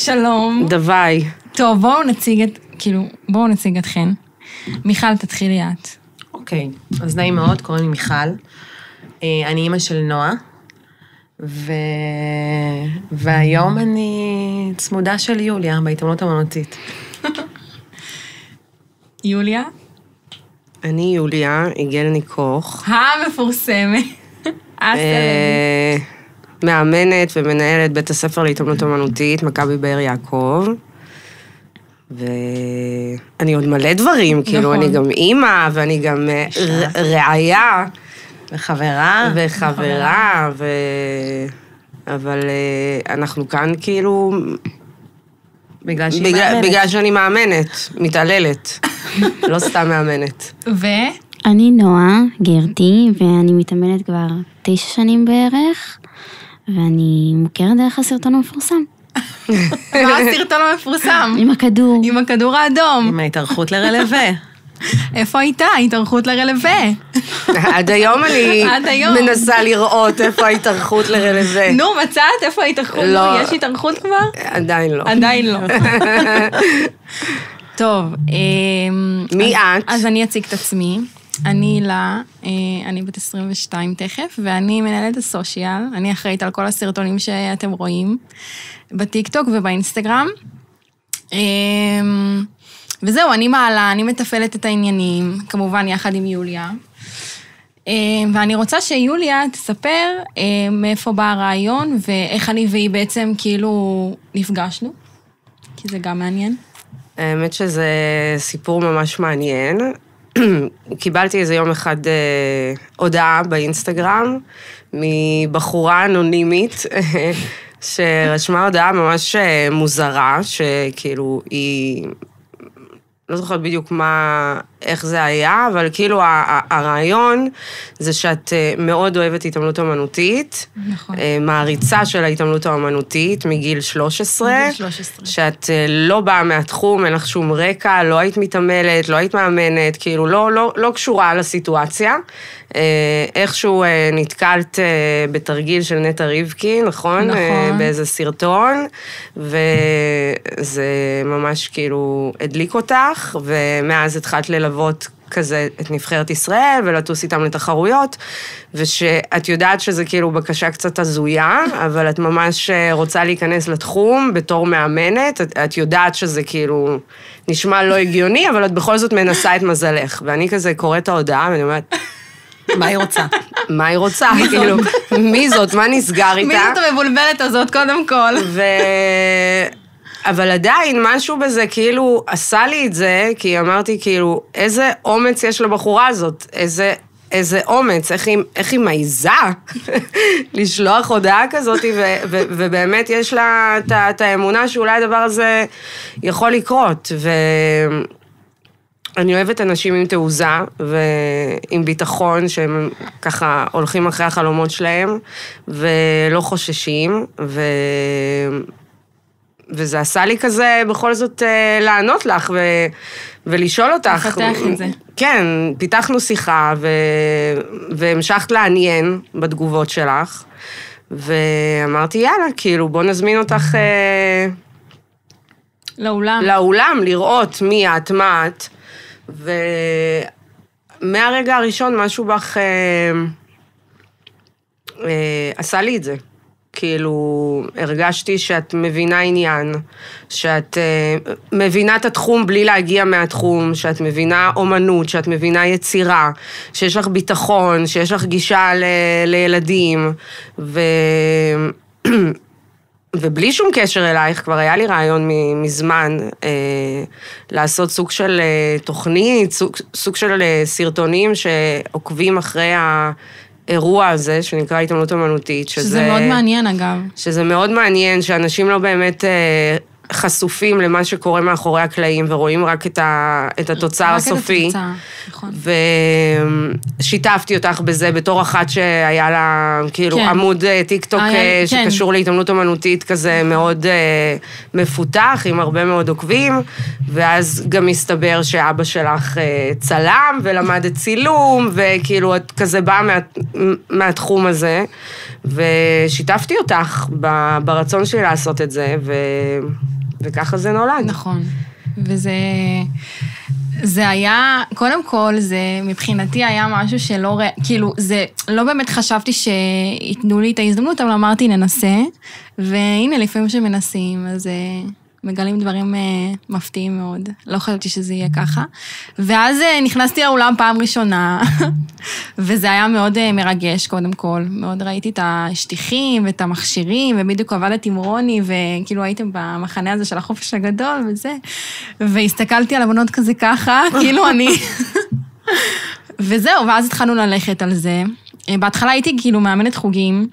שלום. דווי. טוב, בואו נציג אתכן. מיכל, תתחילי את. אוקיי, אז נעים מאוד, קוראים לי מיכל. אני אימא של נועה, והיום אני צמודה של יוליה, בהתעמלות אמנותית. יוליה? אני יוליה, יגל ניקוך. המפורסמת. מאמנת ומנהלת בית הספר להתעמלות אמנותית, מכבי באר יעקב. ואני עוד מלא דברים, כאילו אני גם אימא, ואני גם רעיה. וחברה. אבל אנחנו כאן כאילו... בגלל שאני מאמנת, מתעללת. לא סתם מאמנת. אני נועה גרטי, ואני מתאמנת כבר 9 שנים בערך, ואני מוכרת דרך הסרטון המפורסם. מה הסרטון המפורסם? עם הכדור. עם הכדור האדום. עם ההתארכות לרלווה. איפה הייתה? התארכות לרלווה. עד היום אני מנסה לראות איפה ההתארכות לרלווה. נו, מצאת? איפה ההתארכות? לא. יש התארכות כבר? עדיין לא. עדיין לא. טוב. מי את? אז אני אציג את עצמי. אני בת 22 תכף, ואני מנהלת הסושיאל. אני אחראית על כל הסרטונים שאתם רואים בטיקטוק ובאינסטגרם. וזהו, אני מעלה, אני מטפלת את העניינים, כמובן יחד עם יוליה. ואני רוצה שיוליה תספר מאיפה בא הרעיון, ואיך אני והיא בעצם כאילו נפגשנו, כי זה גם מעניין. האמת שזה סיפור ממש מעניין. קיבלתי איזה יום אחד הודעה באינסטגרם, מבחורה אנונימית, שרשמה הודעה ממש מוזרה, שכאילו היא... לא זוכרת בדיוק איך זה היה, אבל כאילו הרעיון זה שאת מאוד אוהבת התעמלות אמנותית, נכון. מעריצה של ההתעמלות האמנותית מגיל 13, מגיל 13. שאת לא באה מהתחום, אין לך שום רקע, לא היית מתעמלת, לא היית מאמנת, כאילו לא קשורה לסיטואציה. איכשהו נתקלת בתרגיל של נטע רבקי, נכון? נכון. באיזה סרטון, וזה ממש כאילו הדליק אותך, ומאז התחלת ללוות כזה את נבחרת ישראל, ולטוס איתם לתחרויות, ושאת יודעת שזה כאילו בקשה קצת הזויה, אבל את ממש רוצה להיכנס לתחום בתור מאמנת, את יודעת שזה כאילו נשמע לא הגיוני, אבל את בכל זאת מנסה את מזלך, ואני כזה קוראת את ההודעה, ואני אומרת, מה היא רוצה? מה היא רוצה? כאילו, מי זאת? מה נסגר איתה? מי זאת המבולבלת הזאת, קודם כל? אבל עדיין משהו בזה כאילו עשה לי את זה, כי אמרתי כאילו, איזה אומץ יש לבחורה הזאת, איזה אומץ, איך היא מעיזה לשלוח הודעה כזאת, ובאמת יש לה את האמונה שאולי הדבר הזה יכול לקרות, אני אוהבת אנשים עם תעוזה ועם ביטחון, שהם ככה הולכים אחרי החלומות שלהם, ולא חוששים, וזה עשה לי כזה בכל זאת לענות לך ולשאול אותך. לפתח את זה. כן, פיתחנו שיחה והמשכת לעניין בתגובות שלך, ואמרתי יאללה, כאילו בוא נזמין אותך לאולם, לראות מי את, מה את, ומהרגע הראשון משהו בך עשה לי את זה. כאילו, הרגשתי שאת מבינה עניין, שאת מבינה את התחום בלי להגיע מהתחום, שאת מבינה אומנות, שאת מבינה יצירה, שיש לך ביטחון, שיש לך גישה לילדים, ובלי שום קשר אלייך, כבר היה לי רעיון מזמן לעשות סוג של תוכנית, סוג של סרטונים שעוקבים אחרי האירוע הזה, שנקרא התעמלות אמנותית. שזה מאוד מעניין, אגב. שזה מאוד מעניין, שאנשים לא באמת חשופים למה שקורה מאחורי הקלעים, ורואים רק את התוצר הסופי. רק את התוצר, נכון. ושיתפתי אותך בזה בתור אחת שהיה לה, כאילו, עמוד טיקטוק שקשור להתעמלות אמנותית כזה מאוד מפותח, עם הרבה מאוד עוקבים, ואז גם מסתבר שאבא שלך צלם, ולמד את צילום, וכאילו את כזה באה מהתחום הזה, ושיתפתי אותך ברצון שלי לעשות את זה, וככה זה נולד. נכון. זה היה, קודם כל, זה מבחינתי היה משהו שלא, כאילו, זה, לא באמת חשבתי שיתנו לי את ההזדמנות, אבל אמרתי, ננסה, והנה, לפעמים שמנסים, אז מגלים דברים מפתיעים מאוד. לא חשבתי שזה יהיה ככה. ואז נכנסתי לאולם פעם ראשונה, וזה היה מאוד מרגש, קודם כל. מאוד ראיתי את השטיחים ואת המכשירים, ובדיוק עבדתי עם רוני, וכאילו הייתם במחנה הזה של החופש הגדול וזה, והסתכלתי על הבנות כזה ככה, כאילו אני... וזהו, ואז התחלנו ללכת על זה. בהתחלה הייתי כאילו מאמנת חוגים,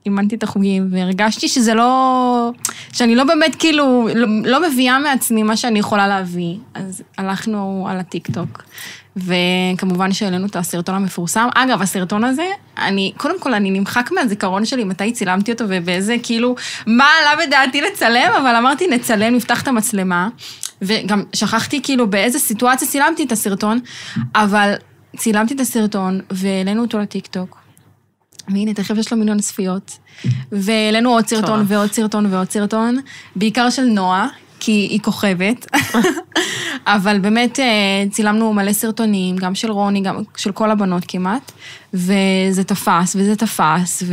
אימנתי את החוגים, והרגשתי שזה לא, שאני לא באמת כאילו, לא מביאה מעצמי מה שאני יכולה להביא. אז הלכנו על הטיק-טוק, וכמובן שהעלינו את הסרטון המפורסם. אגב, הסרטון הזה, קודם כל אני נמחק מהזיכרון שלי, מתי צילמתי אותו, ובאיזה כאילו, מה עלה בדעתי לצלם, אבל אמרתי, נצלם, נפתח את המצלמה, וגם שכחתי כאילו באיזה סיטואציה צילמתי את הסרטון, אבל צילמתי את הסרטון, והעלינו אותו לטיק-טוק. והנה, תכף יש לו מיליון צפיות. והעלינו עוד סרטון ועוד סרטון ועוד סרטון, בעיקר של נועה, כי היא כוכבת. אבל באמת צילמנו מלא סרטונים, גם של רוני, גם של כל הבנות כמעט, וזה תפס, וזה תפס,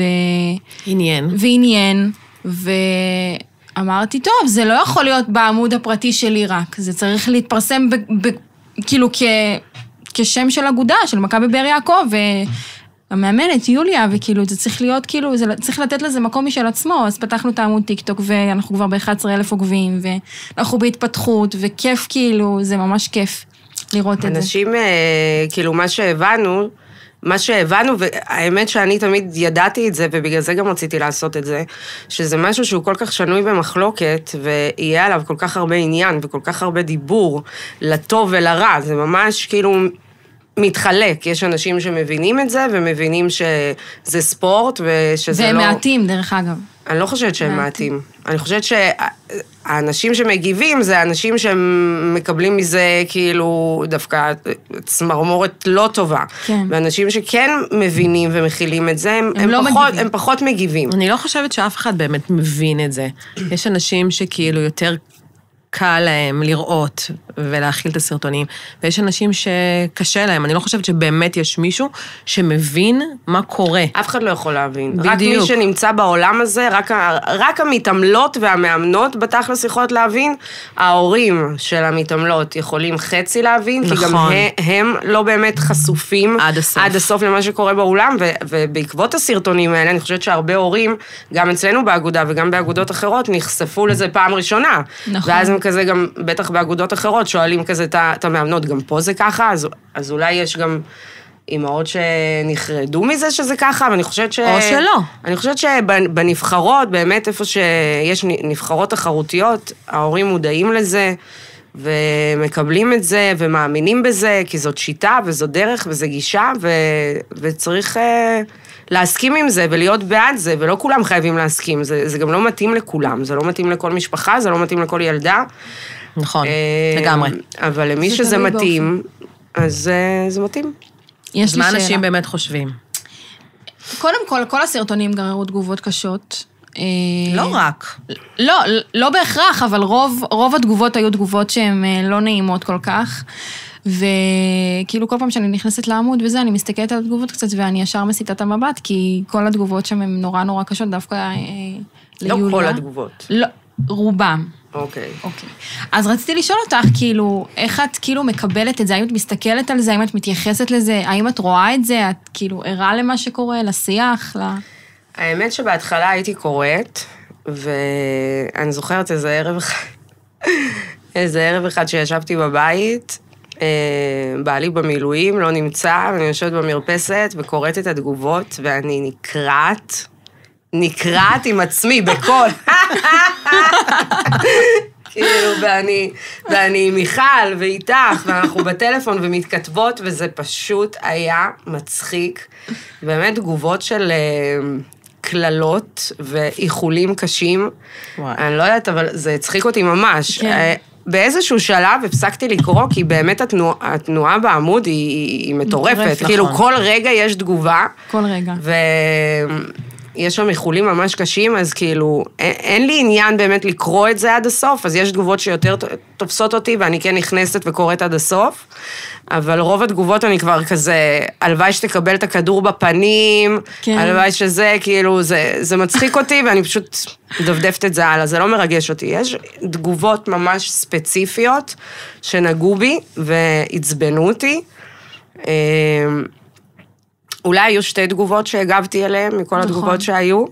ועניין, ואמרתי, טוב, זה לא יכול להיות בעמוד הפרטי שלי רק, זה צריך להתפרסם כאילו כשם של אגודה, של מכבי באר יעקב, המאמנת, יוליה, וכאילו, זה צריך להיות, כאילו, זה צריך לתת לזה מקום משל עצמו, אז פתחנו את העמוד טיק-טוק, ואנחנו כבר ב-11,000 עוקבים, ואנחנו בהתפתחות, וכיף, כאילו, זה ממש כיף לראות את זה. אנשים, כאילו, מה שהבנו, והאמת שאני תמיד ידעתי את זה, ובגלל זה גם רציתי לעשות את זה, שזה משהו שהוא כל כך שנוי במחלוקת, ויהיה עליו כל כך הרבה עניין, וכל כך הרבה דיבור, לטוב ולרע, זה ממש, כאילו, מתחלק, יש אנשים שמבינים את זה, ומבינים שזה ספורט, ושזה והם לא... והם מעטים, דרך אגב. אני לא חושבת שהם מעטים. אני חושבת שהאנשים שמגיבים, זה האנשים שמקבלים מזה, כאילו, דווקא צמרמורת לא טובה. כן. ואנשים שכן מבינים ומכילים את זה, הם פחות מגיבים. אני לא חושבת שאף אחד באמת מבין את זה. יש אנשים שכאילו יותר קל להם לראות ולהכיל את הסרטונים, ויש אנשים שקשה להם. אני לא חושבת שבאמת יש מישהו שמבין מה קורה. אף אחד לא יכול להבין. בדיוק. רק מי שנמצא בעולם הזה, רק המתעמלות והמאמנות בתכלס יכולות להבין, ההורים של המתעמלות יכולים חצי להבין, נכון. כי גם הם לא באמת חשופים עד הסוף למה שקורה בעולם, ובעקבות הסרטונים האלה, אני חושבת שהרבה הורים, גם אצלנו באגודה וגם באגודות אחרות, נחשפו לזה פעם ראשונה. נכון. ואז הם כזה גם, בטח באגודות אחרות, שואלים כזה את המאמנות, גם פה זה ככה, אז אולי יש גם אמהות שנחרדו מזה שזה ככה, ואני חושבת או שלא. אני חושבת שבנבחרות, באמת איפה שיש נבחרות תחרותיות, ההורים מודעים לזה, ומקבלים את זה, ומאמינים בזה, כי זאת שיטה, וזו דרך, וזו גישה, וצריך להסכים עם זה, ולהיות בעד זה, ולא כולם חייבים להסכים, זה גם לא מתאים לכולם, זה לא מתאים לכל משפחה, זה לא מתאים לכל ילדה. נכון, לגמרי. אבל למי שזה מתאים, אז זה מתאים. יש לי מה שאלה. אנשים באמת חושבים? קודם כל הסרטונים גררו תגובות קשות. לא רק. לא בהכרח, אבל רוב התגובות היו תגובות שהן לא נעימות כל כך. וכאילו כל פעם שאני נכנסת לעמוד וזה, אני מסתכלת על התגובות קצת, ואני ישר מסיטה את המבט, כי כל התגובות שם הן נורא נורא קשות, דווקא ליוליה. לא כל התגובות. לא, רובם. אוקיי. אז רציתי לשאול אותך, כאילו, איך את כאילו מקבלת את זה? האם את מסתכלת על זה? האם את מתייחסת לזה? האם את רואה את זה? את כאילו ערה למה שקורה, לשיח, האמת שבהתחלה הייתי קוראת, ואני זוכרת איזה ערב אחד שישבתי בבית, בעלי במילואים, לא נמצא, ואני יושבת במרפסת וקוראת את התגובות, ואני נקראת עם עצמי בקול. כאילו, ואני עם מיכל ואיתך, ואנחנו בטלפון ומתכתבות, וזה פשוט היה מצחיק. באמת תגובות של כללות ואיחולים קשים. אני לא יודעת, אבל זה הצחיק אותי ממש. כן. באיזשהו שלב הפסקתי לקרוא, כי באמת התנועה בעמוד היא מטורפת. כאילו, נכון. כל רגע יש תגובה. כל רגע. יש שם איחולים ממש קשים, אז כאילו, אין לי עניין באמת לקרוא את זה עד הסוף, אז יש תגובות שיותר תופסות אותי, ואני כן נכנסת וקוראת עד הסוף, אבל רוב התגובות אני כבר כזה, הלוואי שתקבל את הכדור בפנים, כן. הלוואי שזה, כאילו, זה מצחיק אותי, ואני פשוט דפדפת את זה הלאה, זה לא מרגש אותי. יש תגובות ממש ספציפיות, שנגעו בי, והצבנו אותי, אולי היו שתי תגובות שהגבתי אליהן, מכל התגובות שהיו.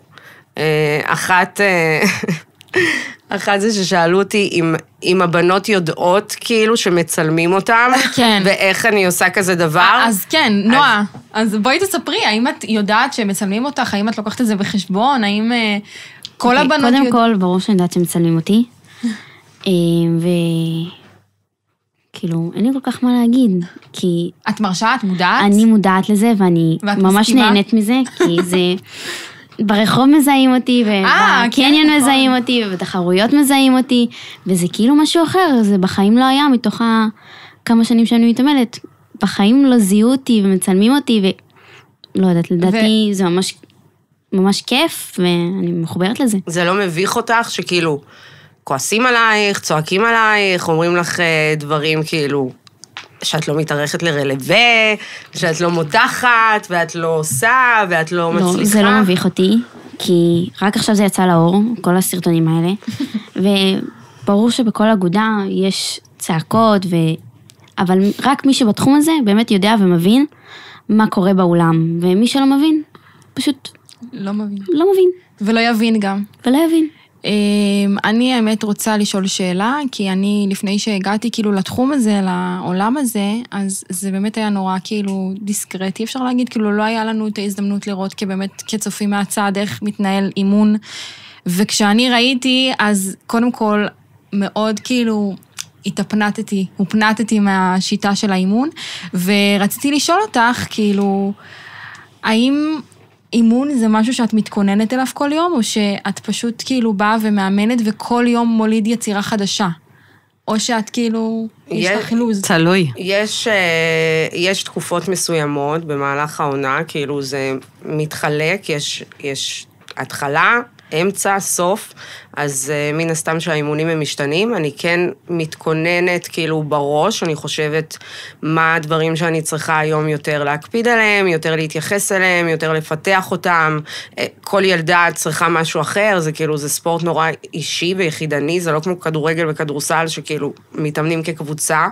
אחת זה ששאלו אותי אם הבנות יודעות כאילו שמצלמים אותם, כן. ואיך אני עושה כזה דבר. אז כן, נועה, אז בואי תספרי, האם את יודעת שמצלמים אותך, האם את לוקחת את זה בחשבון, האם כל הבנות... קודם כל, ברור שאני יודעת שמצלמים אותי, כאילו, אין לי כל כך מה להגיד, כי... את מרשה, את מודעת? אני מודעת לזה, ואני ממש נהנית מזה, כי זה... ברחוב מזהים אותי, ובקניון מזהים אותי, ובתחרויות מזהים אותי, וזה כאילו משהו אחר, זה בחיים לא היה, מתוך כמה שנים שאני מתעמלת. בחיים לא זיהו אותי ומצלמים אותי, ולא יודעת, לדעתי זה ממש כיף, ואני מחוברת לזה. זה לא מביך אותך שכאילו... כועסים עלייך, צועקים עלייך, אומרים לך דברים כאילו, שאת לא מתארכת לרלווה, שאת לא מותחת, ואת לא עושה, ואת לא מצליחה. לא, זה לא מביך אותי, כי רק עכשיו זה יצא לאור, כל הסרטונים האלה, וברור שבכל אגודה יש צעקות, אבל רק מי שבתחום הזה באמת יודע ומבין מה קורה באולם, ומי שלא מבין, פשוט לא מבין. לא מבין. ולא יבין גם. ולא יבין. אני האמת רוצה לשאול שאלה, כי אני לפני שהגעתי כאילו לתחום הזה, לעולם הזה, אז זה באמת היה נורא כאילו דיסקרטי, אפשר להגיד, כאילו לא היה לנו את ההזדמנות לראות כבאמת כצופים מהצד, איך מתנהל אימון, וכשאני ראיתי, אז קודם כל מאוד כאילו הופנתתי מהשיטה של האימון, ורציתי לשאול אותך, כאילו, האם... אימון זה משהו שאת מתכוננת אליו כל יום, או שאת פשוט כאילו באה ומאמנת וכל יום מוליד יצירה חדשה? או שאת כאילו, יש לך חילוז? תלוי. יש תקופות מסוימות במהלך העונה, כאילו זה מתחלק, יש התחלה, אמצע, סוף, אז מן הסתם שהאימונים הם משתנים, אני כן מתכוננת כאילו בראש, אני חושבת מה הדברים שאני צריכה היום יותר להקפיד עליהם, יותר להתייחס אליהם, יותר לפתח אותם, כל ילדה צריכה משהו אחר, זה כאילו, זה ספורט נורא אישי ויחידני, זה לא כמו כדורגל וכדורסל שכאילו מתאמנים כקבוצה,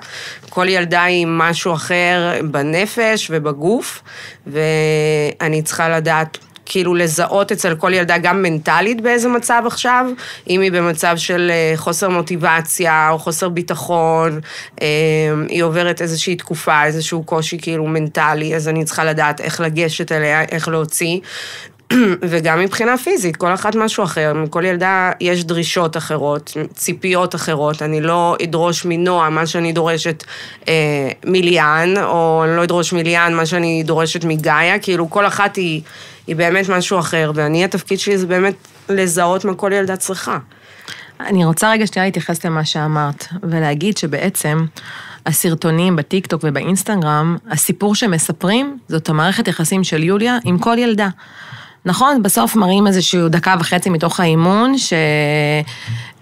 כל ילדה היא משהו אחר בנפש ובגוף, ואני צריכה לדעת, כאילו לזהות אצל כל ילדה גם מנטלית באיזה מצב עכשיו, אם היא במצב של חוסר מוטיבציה או חוסר ביטחון, היא עוברת איזושהי תקופה, איזשהו קושי כאילו מנטלי, אז אני צריכה לדעת איך לגשת אליה, איך להוציא, וגם מבחינה פיזית, כל אחת משהו אחר, מכל ילדה יש דרישות אחרות, ציפיות אחרות, אני לא אדרוש מנועה מה שאני דורשת מיליאן, או אני לא אדרוש מיליאן מה שאני דורשת מגאיה, כאילו כל אחת היא באמת משהו אחר, ואני התפקיד שלי זה באמת לזהות מה כל ילדה צריכה. אני רוצה רגע שנייה להתייחס למה שאמרת, ולהגיד שבעצם הסרטונים בטיקטוק ובאינסטגרם, הסיפור שמספרים, זאת המערכת יחסים של יוליה עם כל ילדה. נכון, בסוף מראים איזשהו דקה וחצי מתוך האימון,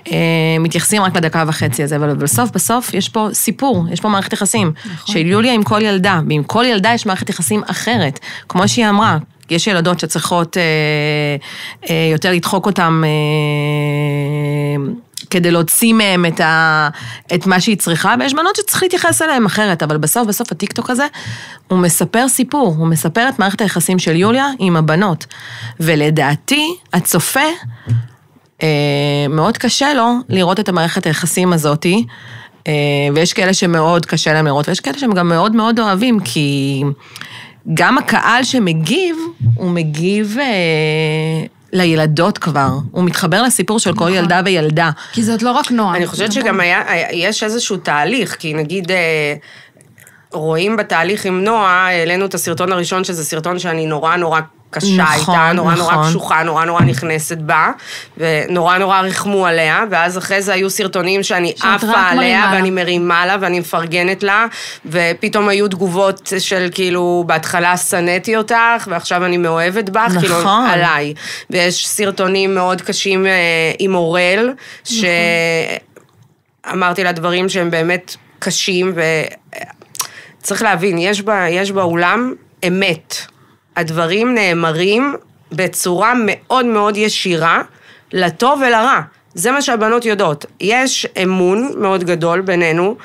שמתייחסים רק לדקה וחצי הזה, אבל בסוף יש פה סיפור, יש פה מערכת יחסים, של יוליה עם כל ילדה, ועם כל ילדה יש מערכת יחסים אחרת, כמו שהיא אמרה, יש ילדות שצריכות יותר לדחוק אותם כדי להוציא מהם את מה שהיא צריכה, ויש בנות שצריך להתייחס אליהם אחרת, אבל בסוף הטיקטוק הזה, הוא מספר סיפור, הוא מספר את מערכת היחסים של יוליה עם הבנות, ולדעתי, הצופה, מאוד קשה לו לראות את המערכת היחסים הזאת, ויש כאלה שמאוד קשה להם לראות, ויש כאלה שהם גם מאוד מאוד אוהבים, כי גם הקהל שמגיב, הוא מגיב לילדות כבר, הוא מתחבר לסיפור של כל ילדה וילדה. כי זאת לא רק נועה. אני חושבת שגם יש איזשהו תהליך, כי נגיד רואים בתהליך עם נועה, העלינו את הסרטון הראשון, שזה סרטון שאני נורא קשה איתה, נורא קשוחה, נורא נכנסת בה, ונורא רחמו עליה, ואז אחרי זה היו סרטונים שאני עפה עליה, ואני מרימה לה, ואני מפרגנת לה, ופתאום היו תגובות של כאילו, בהתחלה סנאתי אותך, ועכשיו אני מאוהבת בך, כאילו עליי. ויש סרטונים מאוד קשים עם אורל, שאמרתי לה דברים שהם באמת קשים, וצריך להבין, יש באולם אמת. הדברים נאמרים בצורה מאוד מאוד ישירה, לטוב ולרע. זה מה שהבנות יודעות. יש אמון מאוד גדול בינינו,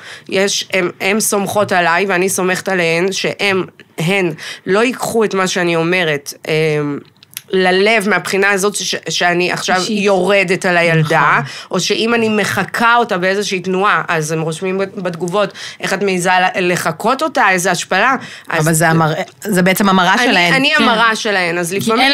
הם סומכות עליי ואני סומכת עליהן, הן לא ייקחו את מה שאני אומרת, ללב מהבחינה הזאת שאני עכשיו יורדת על הילדה, או שאם אני מחכה אותה באיזושהי תנועה, אז הם רושמים בתגובות, איך את מעיזה לחכות אותה, איזו השפלה. אבל זה בעצם המראה שלהן. אני המראה שלהן, אז לפעמים,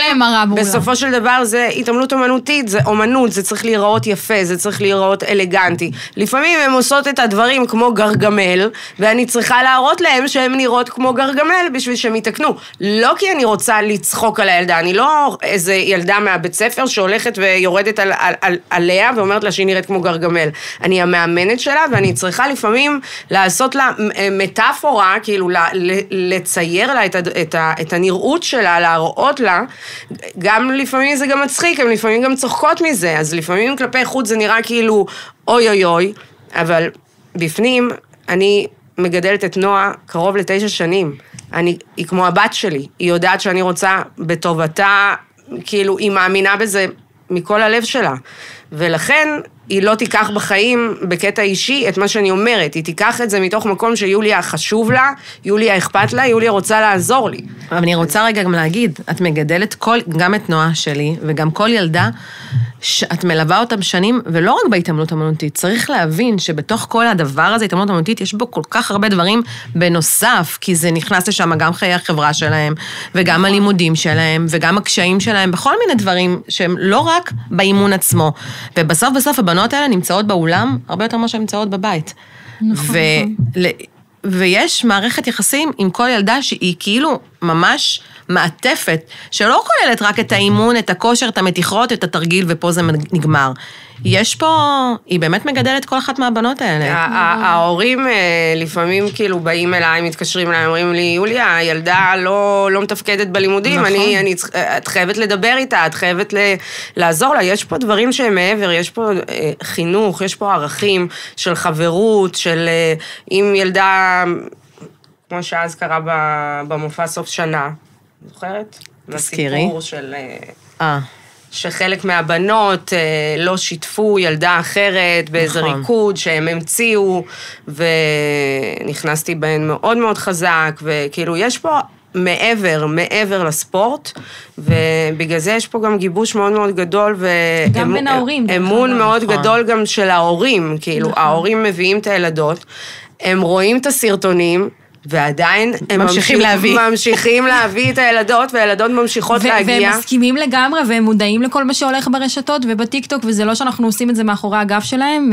בסופו של דבר זה התעמלות אומנותית, זה אומנות, זה צריך להיראות יפה, זה צריך להיראות אלגנטי. לפעמים הן עושות את הדברים כמו גרגמל, ואני צריכה להראות להם שהן נראות כמו גרגמל, בשביל שהם יתקנו. לא כי אני רוצה לצחוק על הילדה, אני לא איזה ילדה מהבית ספר שהולכת ויורדת עליה ואומרת לה שהיא נראית כמו גרגמל. אני המאמנת שלה ואני צריכה לפעמים לעשות לה מטאפורה, כאילו לצייר לה את הנראות שלה, להראות לה, גם לפעמים זה גם מצחיק, הם לפעמים גם צוחקות מזה, אז לפעמים כלפי חוץ זה נראה כאילו אוי אוי אוי, אבל בפנים אני מגדלת את נועה קרוב ל9 שנים. היא כמו הבת שלי, היא יודעת שאני רוצה בטובתה, כאילו היא מאמינה בזה מכל הלב שלה, ולכן היא לא תיקח בחיים בקטע אישי את מה שאני אומרת, היא תיקח את זה מתוך מקום שיוליה חשוב לה, יוליה אכפת לה, יוליה רוצה לעזור לי. אבל אני רוצה רגע גם להגיד, את מגדלת גם את נועה שלי, וגם כל ילדה, שאת מלווה אותם שנים, ולא רק בהתעמלות אמנותית, צריך להבין שבתוך כל הדבר הזה, התעמלות אמנותית, יש בו כל כך הרבה דברים בנוסף, כי זה נכנס לשם גם חיי החברה שלהם, וגם הלימודים שלהם, וגם הקשיים שלהם, בכל מיני דברים שהם לא רק באימון עצמו. ובסוף הבנות האלה נמצאות באולם, הרבה יותר מה שהן נמצאות בבית. ויש מערכת יחסים עם כל ילדה שהיא כאילו ממש מעטפת, שלא כוללת רק את האימון, את הכושר, את המתיחות, את התרגיל, ופה זה נגמר. יש פה, היא באמת מגדלת כל אחת מהבנות האלה. ההורים לפעמים כאילו באים אליי, מתקשרים אליי, אומרים לי, יוליה, הילדה לא מתפקדת בלימודים, את חייבת לדבר איתה, את חייבת לעזור לה, יש פה דברים שהם מעבר, יש פה חינוך, יש פה ערכים של חברות, של אם ילדה, כמו שאז קרה במופע סוף שנה, זוכרת? תזכירי. בסיפור של שחלק מהבנות לא שיתפו ילדה אחרת באיזה ריקוד שהם המציאו, ונכנסתי בהן מאוד מאוד חזק, וכאילו יש פה מעבר לספורט, ובגלל זה יש פה גם גיבוש מאוד מאוד גדול, גם בין ההורים. אמון מאוד גדול גם של ההורים, כאילו ההורים מביאים את הילדות, הם רואים את הסרטונים, ועדיין הם ממשיכים להביא את הילדות, והילדות ממשיכות להגיע. והם מסכימים לגמרי, והם מודעים לכל מה שהולך ברשתות ובטיקטוק, וזה לא שאנחנו עושים את זה מאחורי הגב שלהם,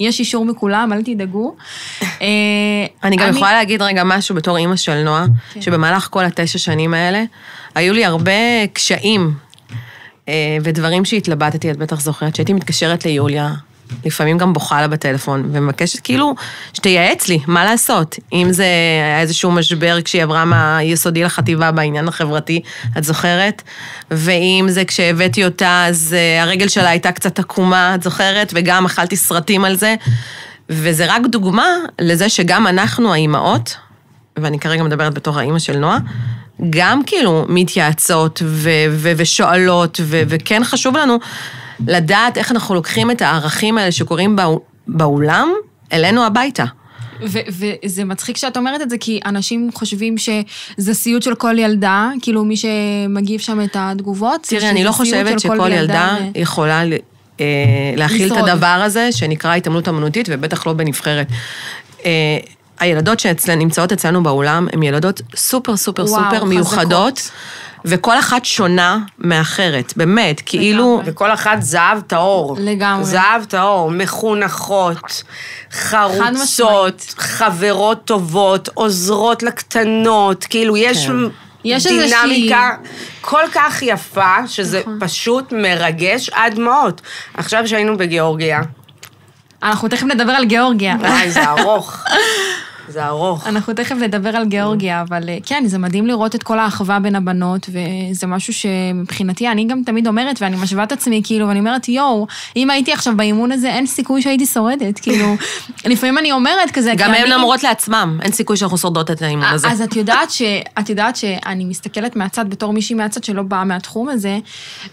יש אישור מכולם, אל תדאגו. אני גם יכולה להגיד רגע משהו בתור אמא של נועה, שבמהלך כל 9 שנים האלה, היו לי הרבה קשיים, ודברים שהתלבטתי, את בטח זוכרת, שהייתי מתקשרת ליוליה, לפעמים גם בוכה לה בטלפון, ומבקשת כאילו שתייעץ לי, מה לעשות? אם זה היה איזשהו משבר כשהיא עברה מהיסודי לחטיבה בעניין החברתי, את זוכרת? ואם זה כשהבאתי אותה, אז הרגל שלה הייתה קצת עקומה, את זוכרת? וגם אכלתי סרטים על זה, וזה רק דוגמה לזה שגם אנחנו האימהות, ואני כרגע מדברת בתור האימא של נועה, גם כאילו מתייעצות ושואלות, וכן חשוב לנו לדעת איך אנחנו לוקחים את הערכים האלה שקורים באולם, אלינו הביתה. וזה מצחיק שאת אומרת את זה, כי אנשים חושבים שזה סיוט של כל ילדה, כאילו מי שמגיב שם את התגובות. תראי, אני לא חושבת שכל ילדה יכולה להכיל את הדבר הזה, שנקרא התעמלות אמנותית, ובטח לא בנבחרת. הילדות שנמצאות אצלנו באולם, הן ילדות סופר סופר סופר מיוחדות, וכל אחת שונה מאחרת, באמת, כאילו... וכל אחת זהב טהור. לגמרי. זהב טהור, מחונכות, חרוצות, חברות טובות, עוזרות לקטנות, כאילו יש דינמיקה כל כך יפה, שזה פשוט מרגש עד דמעות. עכשיו שהיינו בגיאורגיה. אנחנו תכף נדבר על גיאורגיה. זה ארוך. זה ארוך. אנחנו תכף נדבר על גיאורגיה, אבל כן, זה מדהים לראות את כל האחווה בין הבנות, וזה משהו שמבחינתי, אני גם תמיד אומרת, ואני משווה את עצמי, כאילו, ואני אומרת, יואו, אם הייתי עכשיו באימון הזה, אין סיכוי שהייתי שורדת, כאילו, לפעמים אני אומרת כזה, גם הם אומרות לעצמם, אין סיכוי שאנחנו שורדות את האימון הזה. אז את יודעת שאני מסתכלת מהצד, בתור מישהי מהצד שלא באה מהתחום הזה,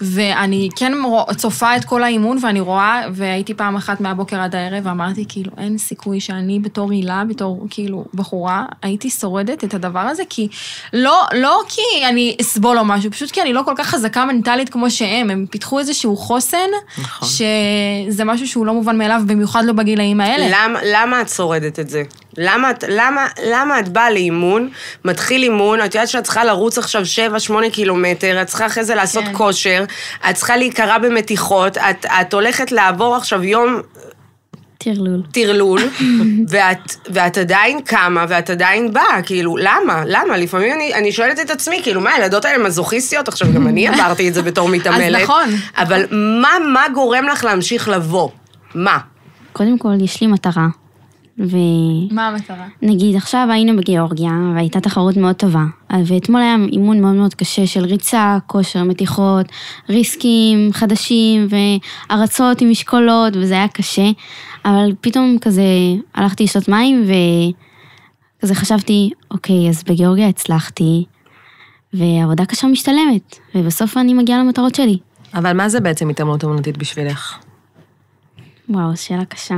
ואני כן צופה את כל האימון, ואני רואה, והייתי פעם אחת מהבוקר עד הערב, ואמרתי, כאילו, אין סיכוי שאני בתור הילה, בתור כאילו בחורה, הייתי שורדת את הדבר הזה, כי לא כי אני אסבול או משהו, פשוט כי אני לא כל כך חזקה מנטלית כמו הם פיתחו איזשהו חוסן, נכון. שזה משהו שהוא לא מובן מאליו, במיוחד לא בגילאים האלה. למה את שורדת את זה? למה את באה לאימון, מתחיל אימון, את יודעת שאת צריכה לרוץ עכשיו 7-8 קילומטר, את צריכה אחרי זה לעשות כושר, את צריכה להיקרא במתיחות, את הולכת לעבור עכשיו יום תרלול, ואת עדיין קמה, ואת עדיין באה, כאילו, למה? לפעמים אני שואלת את עצמי, כאילו, מה, הילדות האלה מזוכיסטיות? עכשיו, גם אני עברתי את זה בתור מתעמלת. אז נכון. אבל מה גורם לך להמשיך לבוא? מה? קודם כל, יש לי מטרה. מה המטרה? נגיד, עכשיו היינו בגיאורגיה, והייתה תחרות מאוד טובה, ואתמול היה אימון מאוד מאוד קשה של ריצה, כושר, מתיחות, ריסקים חדשים, והרצות עם משקולות, וזה היה קשה, אבל פתאום כזה הלכתי לשתות מים, וכזה חשבתי, אוקיי, אז בגיאורגיה הצלחתי, ועבודה קשה משתלמת, ובסוף אני מגיעה למטרות שלי. אבל מה זה בעצם התעמלות אומנותית בשבילך? וואו, שאלה קשה.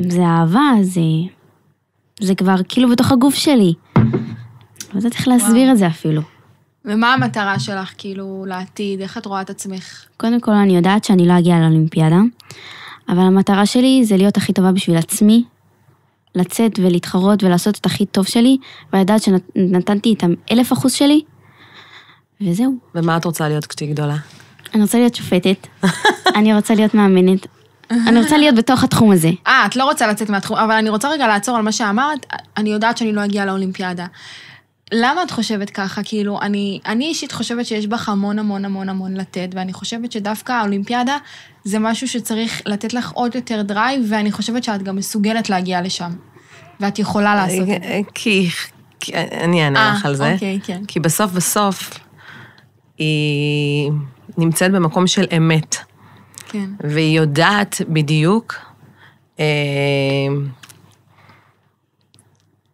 זה אהבה, זה כבר כאילו בתוך הגוף שלי. לא יודעת איך להסביר את זה אפילו. ומה המטרה שלך, כאילו, לעתיד? איך את רואה את עצמך? קודם כל, אני יודעת שאני לא אגיע לאולימפיאדה, אבל המטרה שלי זה להיות הכי טובה בשביל עצמי, לצאת ולהתחרות ולעשות את הכי טוב שלי, ולדעת שנתנתי את 1000% שלי, וזהו. ומה את רוצה להיות כשתהיי גדולה? אני רוצה להיות שופטת, אני רוצה להיות מאמנת, אני רוצה להיות בתוך התחום הזה. את לא רוצה לצאת מהתחום, אבל אני רוצה רגע לעצור על מה שאמרת, אני יודעת שאני לא אגיע לאולימפיאדה. למה את חושבת ככה? כאילו, אני אישית חושבת שיש בך המון המון המון המון לתת, ואני חושבת שדווקא האולימפיאדה זה משהו שצריך לתת לך עוד יותר דרייב, ואני חושבת שאת גם מסוגלת להגיע לשם, ואת יכולה לעשות את זה. כי אני אענה לך על זה. אוקיי, כן. כי בסוף היא נמצאת במקום של אמת. כן. והיא יודעת בדיוק, אני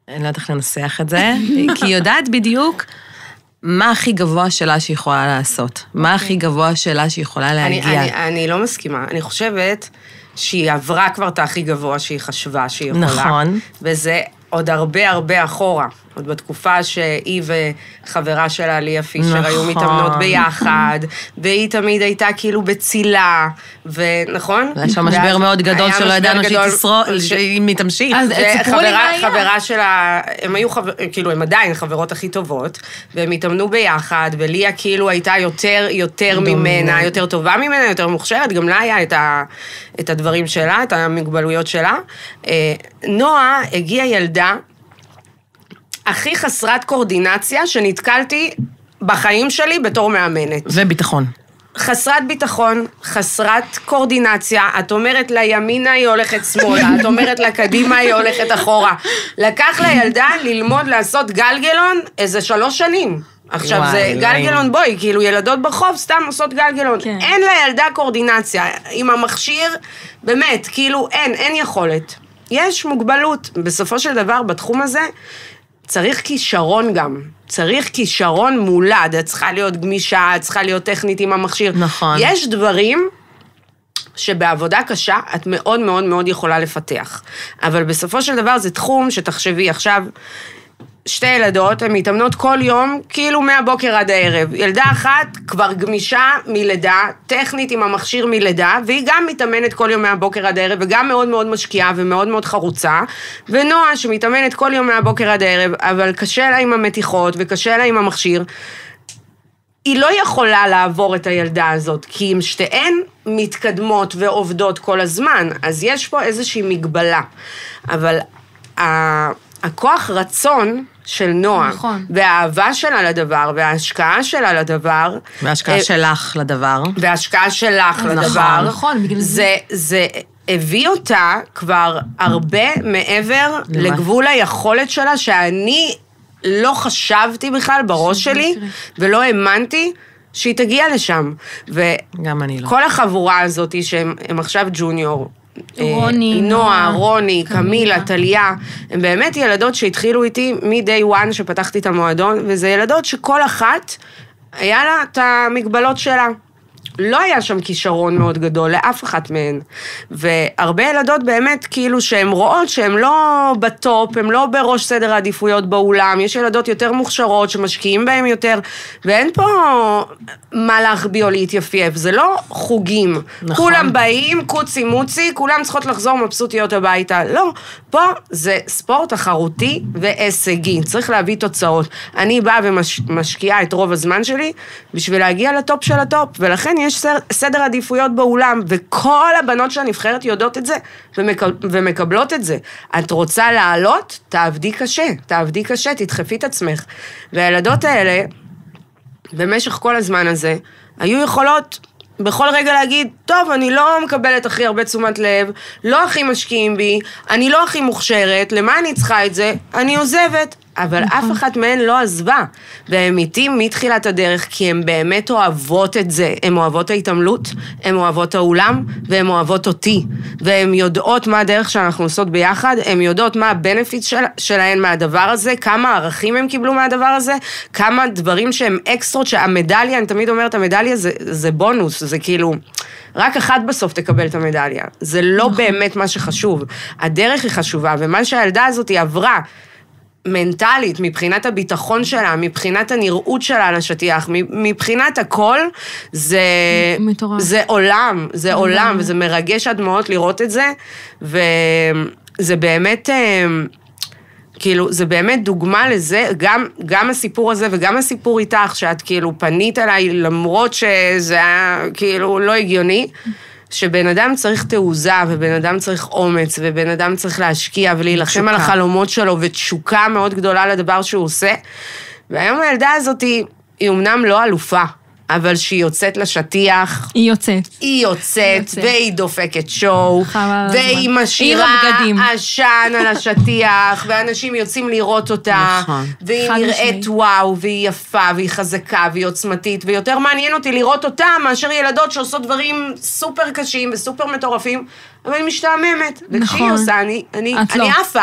לא יודעת איך לנסח את זה, כי היא יודעת בדיוק מה הכי גבוה שלה שהיא יכולה לעשות, מה הכי גבוה שלה שהיא יכולה להגיע. אני לא מסכימה, אני חושבת שהיא עברה כבר את הכי גבוה שהיא חשבה שהיא יכולה. נכון. וזה עוד הרבה אחורה. עוד בתקופה שהיא וחברה שלה, ליה פישר, היו מתאמנות ביחד, והיא תמיד הייתה כאילו בצילה, ונכון? היה שם משבר מאוד גדול שלא ידענו שהיא תמשיך. חברה שלה, הם היו כאילו, הם עדיין חברות הכי טובות, והם התאמנו ביחד, וליה כאילו הייתה יותר ממנה, יותר טובה ממנה, יותר מוכשרת, גם לה היה את הדברים שלה, את המגבלויות שלה. נועה הגיעה ילדה, הכי חסרת קורדינציה שנתקלתי בחיים שלי בתור מאמנת. וביטחון. חסרת ביטחון, חסרת קורדינציה, את אומרת לימינה היא הולכת שמאלה, את אומרת לקדימה היא הולכת אחורה. לקח לילדה ללמוד לעשות גלגלון איזה 3 שנים. עכשיו זה גלגלון בוי, כאילו ילדות ברחוב סתם עושות גלגלון. אין לילדה קורדינציה, עם המכשיר, באמת, כאילו אין יכולת. יש מוגבלות. בסופו של דבר בתחום הזה, צריך כישרון גם, צריך כישרון מולד, את צריכה להיות גמישה, את צריכה להיות טכנית עם המכשיר. נכון. יש דברים שבעבודה קשה את מאוד מאוד מאוד יכולה לפתח. אבל בסופו של דבר זה תחום שתחשבי עכשיו, 2 ילדות, הן מתאמנות כל יום, כאילו מהבוקר עד הערב. ילדה אחת כבר גמישה מלידה, טכנית עם המכשיר מלידה, והיא גם מתאמנת כל יום מהבוקר עד הערב, וגם מאוד מאוד משקיעה ומאוד מאוד חרוצה, ונועה שמתאמנת כל יום מהבוקר עד הערב, אבל קשה לה עם המתיחות וקשה לה עם המכשיר, היא לא יכולה לעבור את הילדה הזאת, כי אם שתיהן מתקדמות ועובדות כל הזמן, אז יש פה איזושהי מגבלה. אבל הכוח רצון של נועה, נכון. והאהבה שלה לדבר, וההשקעה שלה לדבר. וההשקעה שלך לדבר. וההשקעה שלך לדבר. נכון, בגלל זה. זה הביא אותה כבר הרבה מעבר לגבול היכולת שלה, שאני לא חשבתי בכלל בראש שלי, ולא האמנתי שהיא תגיע לשם. גם אני לא. כל החבורה הזאת, שהם עכשיו ג'וניור, רוני, נועה, רוני, קמילה, טליה, הם באמת ילדות שהתחילו איתי מ-day one שפתחתי את המועדון, וזה ילדות שכל אחת היה לה את המגבלות שלה. לא היה שם כישרון מאוד גדול לאף אחת מהן. והרבה ילדות באמת כאילו שהן רואות שהן לא בטופ, הן לא בראש סדר העדיפויות באולם, יש ילדות יותר מוכשרות שמשקיעים בהן יותר, ואין פה מה להחביא או להתייפייף, זה לא חוגים. נכון. כולם באים, קוצי מוצי, כולם צריכות לחזור מבסוטיות הביתה. לא, פה זה ספורט תחרותי והישגי, צריך להביא תוצאות. אני באה ומשקיעה את רוב הזמן שלי בשביל להגיע לטופ של הטופ, ולכן יש סדר עדיפויות באולם, וכל הבנות של הנבחרת יודעות את זה, ומקבלות את זה. את רוצה לעלות? תעבדי קשה, תדחפי את עצמך. והילדות האלה, במשך כל הזמן הזה, היו יכולות בכל רגע להגיד, טוב, אני לא מקבלת הכי הרבה תשומת לב, לא הכי משקיעים בי, אני לא הכי מוכשרת, למה אני צריכה את זה? אני עוזבת. אבל אף אחת מהן לא עזבה, והם איתי מתחילת הדרך, כי הן באמת אוהבות את זה, הן אוהבות ההתעמלות, הן אוהבות האולם, והן אוהבות אותי, והן יודעות מה הדרך שאנחנו עושות ביחד, הן יודעות מה הבנפיט שלהן מהדבר הזה, כמה ערכים הם קיבלו מהדבר הזה, כמה דברים שהם אקסטרות, שהמדליה, אני תמיד אומרת, המדליה זה בונוס, זה כאילו, רק אחת בסוף תקבל את המדליה, זה לא באמת מה שחשוב, הדרך היא חשובה, ומה שהילדה הזאת היא עברה, מנטלית, מבחינת הביטחון שלה, מבחינת הנראות שלה על השטיח, מבחינת הכל, זה עולם, וזה מרגש עד מאוד לראות את זה, וזה באמת, כאילו, זה באמת דוגמה לזה, גם הסיפור הזה וגם הסיפור איתך, שאת כאילו פנית אליי, למרות שזה היה כאילו לא הגיוני, שבן אדם צריך תעוזה, ובן אדם צריך אומץ, ובן אדם צריך להשקיע, ולהילחם על החלומות שלו, ותשוקה מאוד גדולה לדבר שהוא עושה. והיום הילדה הזאת היא אמנם לא אלופה, אבל שהיא יוצאת לשטיח. היא יוצאת, והיא דופקת שואו, והיא משאירה עשן על השטיח, ואנשים יוצאים לראות אותה, והיא נראית וואו, והיא יפה, והיא חזקה, והיא עוצמתית, ויותר מעניין אותי לראות אותה, מאשר ילדות שעושות דברים סופר קשים וסופר מטורפים, אבל היא משתעממת, וכשהיא עושה,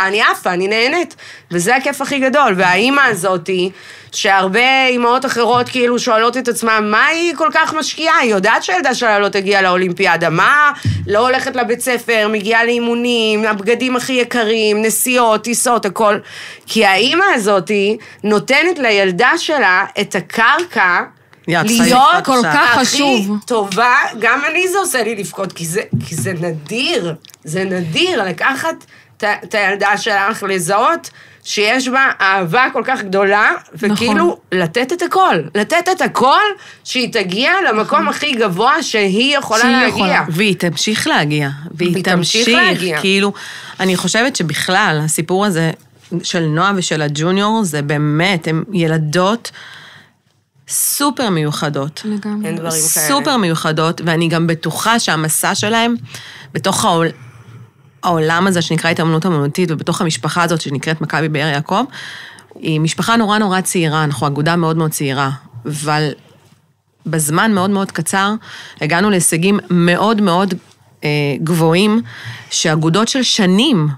אני עפה, אני נהנית, וזה הכיף הכי גדול, והאימא הזאתי, שהרבה אימהות אחרות כאילו שואלות את עצמם, מה היא כל כך משקיעה? היא יודעת שהילדה שלה לא תגיע לאולימפיאדה, מה? לא הולכת לבית ספר, מגיעה לאימונים, הבגדים הכי יקרים, נסיעות, טיסות, הכל. כי האימא הזאתי נותנת לילדה שלה את הקרקע, להיות כל כך חשוב. הכי טובה, גם אני זה עושה לי לפקוד, כי זה נדיר, זה נדיר לקחת את הילדה שלך לזהות, שיש בה אהבה כל כך גדולה, וכאילו לתת את הכל, שהיא תגיע למקום הכי גבוה שהיא יכולה להגיע. והיא תמשיך להגיע. והיא תמשיך להגיע. כאילו, אני חושבת שבכלל, הסיפור הזה של נועה ושל הג'וניור, זה באמת, הן ילדות סופר מיוחדות. אין דברים כאלה. סופר מיוחדות, ואני גם בטוחה שהמסע שלהם, בתוך העולם הזה שנקרא התאמנות אמנותית, ובתוך המשפחה הזאת שנקראת מכבי באר יעקב, היא משפחה נורא נורא צעירה, אנחנו אגודה מאוד מאוד צעירה, אבל בזמן מאוד מאוד קצר, הגענו להישגים מאוד מאוד גבוהים, שאגודות של שנים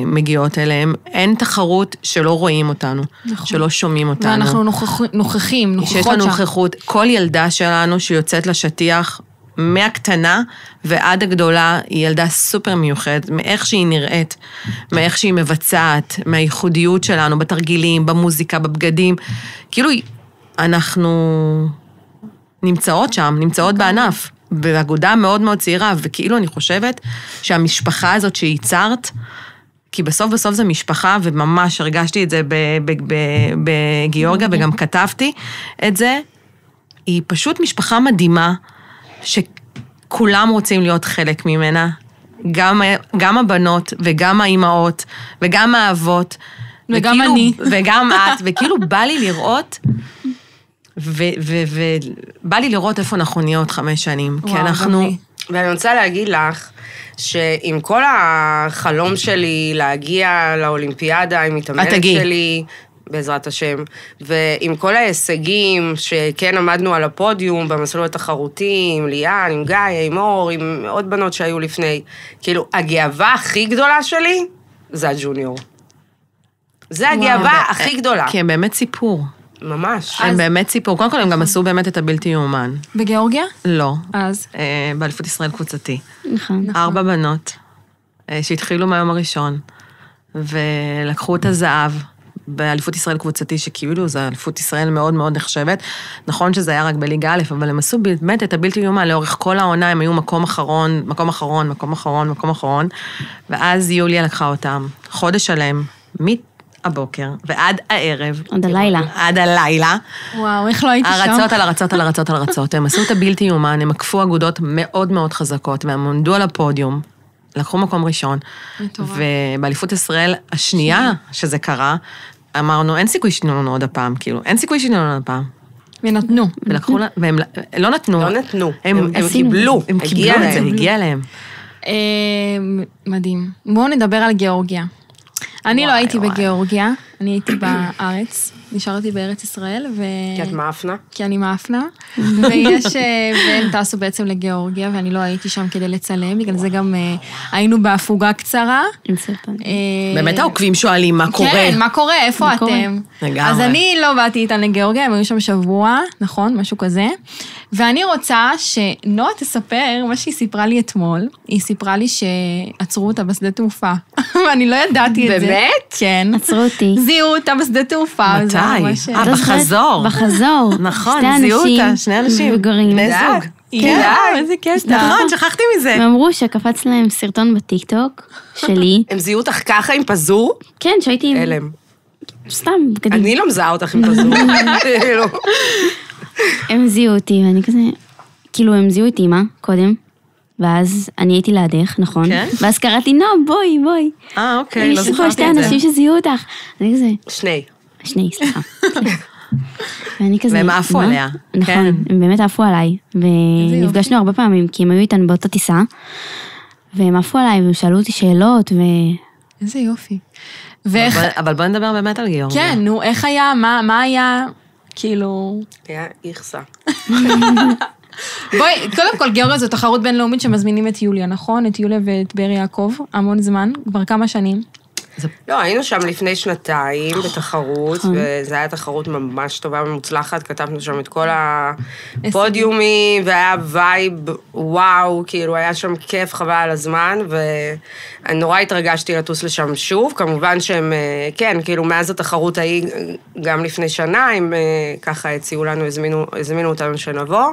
מגיעות אליהם, אין תחרות שלא רואים אותנו, שלא שומעים אותנו. ואנחנו נוכחים, שיש לנו נוכחות, כל ילדה שלנו שיוצאת לשטיח, מהקטנה ועד הגדולה, היא ילדה סופר מיוחדת, מאיך שהיא נראית, מאיך שהיא מבצעת, מהייחודיות שלנו, בתרגילים, במוזיקה, בבגדים, כאילו אנחנו נמצאות שם, נמצאות בענף, באגודה מאוד מאוד צעירה, וכאילו אני חושבת שהמשפחה הזאת שייצרת, כי בסוף זה משפחה, וממש הרגשתי את זה בגיאורגיה, וגם כתבתי את זה, היא פשוט משפחה מדהימה, שכולם רוצים להיות חלק ממנה, גם הבנות וגם האימהות וגם האבות, וגם אני. וגם את, וכאילו בא לי לראות, ובא לי לראות איפה אנחנו נהיה עוד 5 שנים, כי אנחנו... ואני רוצה להגיד לך, שעם כל החלום שלי להגיע לאולימפיאדה, עם מתאמנת שלי, בעזרת השם, ועם כל ההישגים שכן עמדנו על הפודיום, במסלול התחרותי, עם ליאן, עם גיא, עם אור, עם עוד בנות שהיו לפני, כאילו, הגאווה הכי גדולה שלי, זה הג'וניור. זה הגאווה הכי גדולה. כי הם באמת סיפור. ממש. הם באמת סיפור. קודם כל, הם גם עשו באמת את הבלתי יאומן. בגיאורגיה? לא. אז? באליפות ישראל קבוצתי. נכון. 4 בנות, שהתחילו מהיום הראשון, ולקחו את הזהב באליפות ישראל קבוצתי, שכאילו זו אליפות ישראל מאוד מאוד נחשבת. נכון שזה היה רק בליגה א', אבל הם עשו באמת את הבלתי יאומן, לאורך כל העונה הם היו מקום אחרון, מקום אחרון, מקום אחרון, מקום אחרון, ואז יוליה לקחה אותם, חודש שלם, הבוקר, ועד הערב. עד הלילה. עד הלילה. וואו, איך לא הייתי שם? הרצות על הרצות על הרצות על הרצות. הם עשו את הבלתי יאומן, הם עקפו אגודות מאוד מאוד חזקות, והם עמדו על הפודיום, לקחו מקום ראשון, ובאליפות ישראל השנייה שזה קרה, אמרנו, אין סיכוי שתנו לנו עוד הפעם, כאילו, אין סיכוי שתנו לנו עוד הפעם. ונתנו. ולקחו לה, והם לא נתנו. לא נתנו, הם קיבלו. הם קיבלו את זה, הגיע להם. מדהים. בואו נדבר על גיאורגיה. אני לא הייתי בגיאורגיה, אני הייתי בארץ, נשארתי בארץ ישראל, כי את מאפנה? כי אני מאפנה, והם טסו בעצם לגיאורגיה, ואני לא הייתי שם כדי לצלם, בגלל זה גם היינו בהפוגה קצרה. באמת העוקבים שואלים מה קורה. כן, מה קורה, איפה אתם? אז אני לא באתי איתן לגיאורגיה, הם היו שם שבוע, נכון, משהו כזה, ואני רוצה שנועה תספר מה שהיא סיפרה לי אתמול, היא סיפרה לי שעצרו אותה בשדה תעופה, ואני לא ידעתי את זה. באמת? כן. עצרו אותי. זיהו אותה בשדה תעופה. מתי? בחזור. בחזור. נכון, זיהו אותה, 2 אנשים. בני זוג. כן, איזה קטע. נכון, שכחתי מזה. הם אמרו שקפץ להם סרטון בטיקטוק שלי. הם זיהו אותך ככה עם פזור? כן, שהייתי עם... אלם. סתם, בגדים. אני לא מזהה אותך עם פזור. הם זיהו אותי, ואני כזה... כאילו, הם זיהו את אמא, קודם. ואז אני הייתי לידך, נכון? כן. ואז קראתי, בואי. אוקיי, לא זכרתי את זה. יש פה 2 אנשים שזיהו אותך. אני כזה... 2. סליחה. ואני כזה... והם עפו עליה. נכון, הם באמת עפו עליי. ונפגשנו הרבה פעמים, כי הם היו איתנו באותה טיסה. והם עפו עליי, והם שאלו אותי שאלות, איזה יופי. אבל בואי נדבר באמת על גיאורגיה. כן, נו, איך היה, מה היה, כאילו... היה איכסה. בואי, קודם כל, גיאורגיה זו תחרות בינלאומית שמזמינים את יוליה, נכון? את יוליה ואת באר יעקב, המון זמן, כבר כמה שנים. לא, היינו שם לפני 2 בתחרות, וזו הייתה תחרות ממש טובה ומוצלחת, כתבנו שם את כל הפודיומים, והיה וייב, וואו, כאילו היה שם כיף, חבל על הזמן, ואני נורא התרגשתי לטוס לשם שוב, כמובן שהם, כן, כאילו מאז התחרות ההיא, גם לפני שנה, הם ככה הציעו לנו, הזמינו אותנו שנבוא,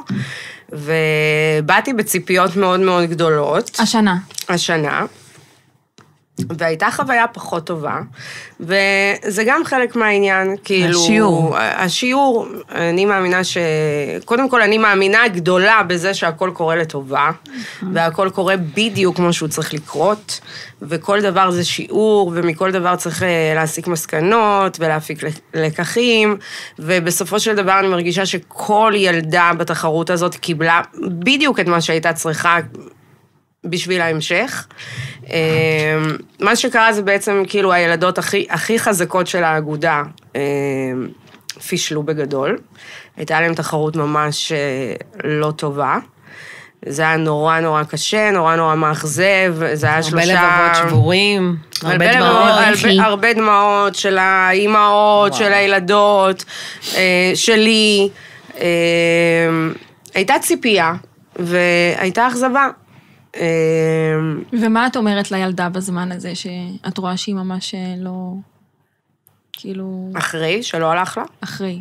ובאתי בציפיות מאוד מאוד גדולות. השנה. והייתה חוויה פחות טובה, וזה גם חלק מהעניין, כאילו... השיעור, אני מאמינה קודם כל, אני מאמינה גדולה בזה שהכל קורה לטובה, והכל קורה בדיוק כמו שהוא צריך לקרות, וכל דבר זה שיעור, ומכל דבר צריך להסיק מסקנות, ולהפיק לקחים, ובסופו של דבר אני מרגישה שכל ילדה בתחרות הזאת קיבלה בדיוק את מה שהייתה צריכה, בשביל ההמשך. מה שקרה זה בעצם כאילו הילדות הכי חזקות של האגודה פישלו בגדול. הייתה להם תחרות ממש לא טובה. זה היה נורא נורא קשה, נורא מאכזב, זה היה 3... הרבה לבבות שבורים, הרבה דמעות. הרבה דמעות של האימהות, של הילדות, שלי. הייתה ציפייה, והייתה אכזבה. ומה את אומרת לילדה בזמן הזה, שאת רואה שהיא ממש לא, כאילו... אחרי, שלא הלך לה? אחרי.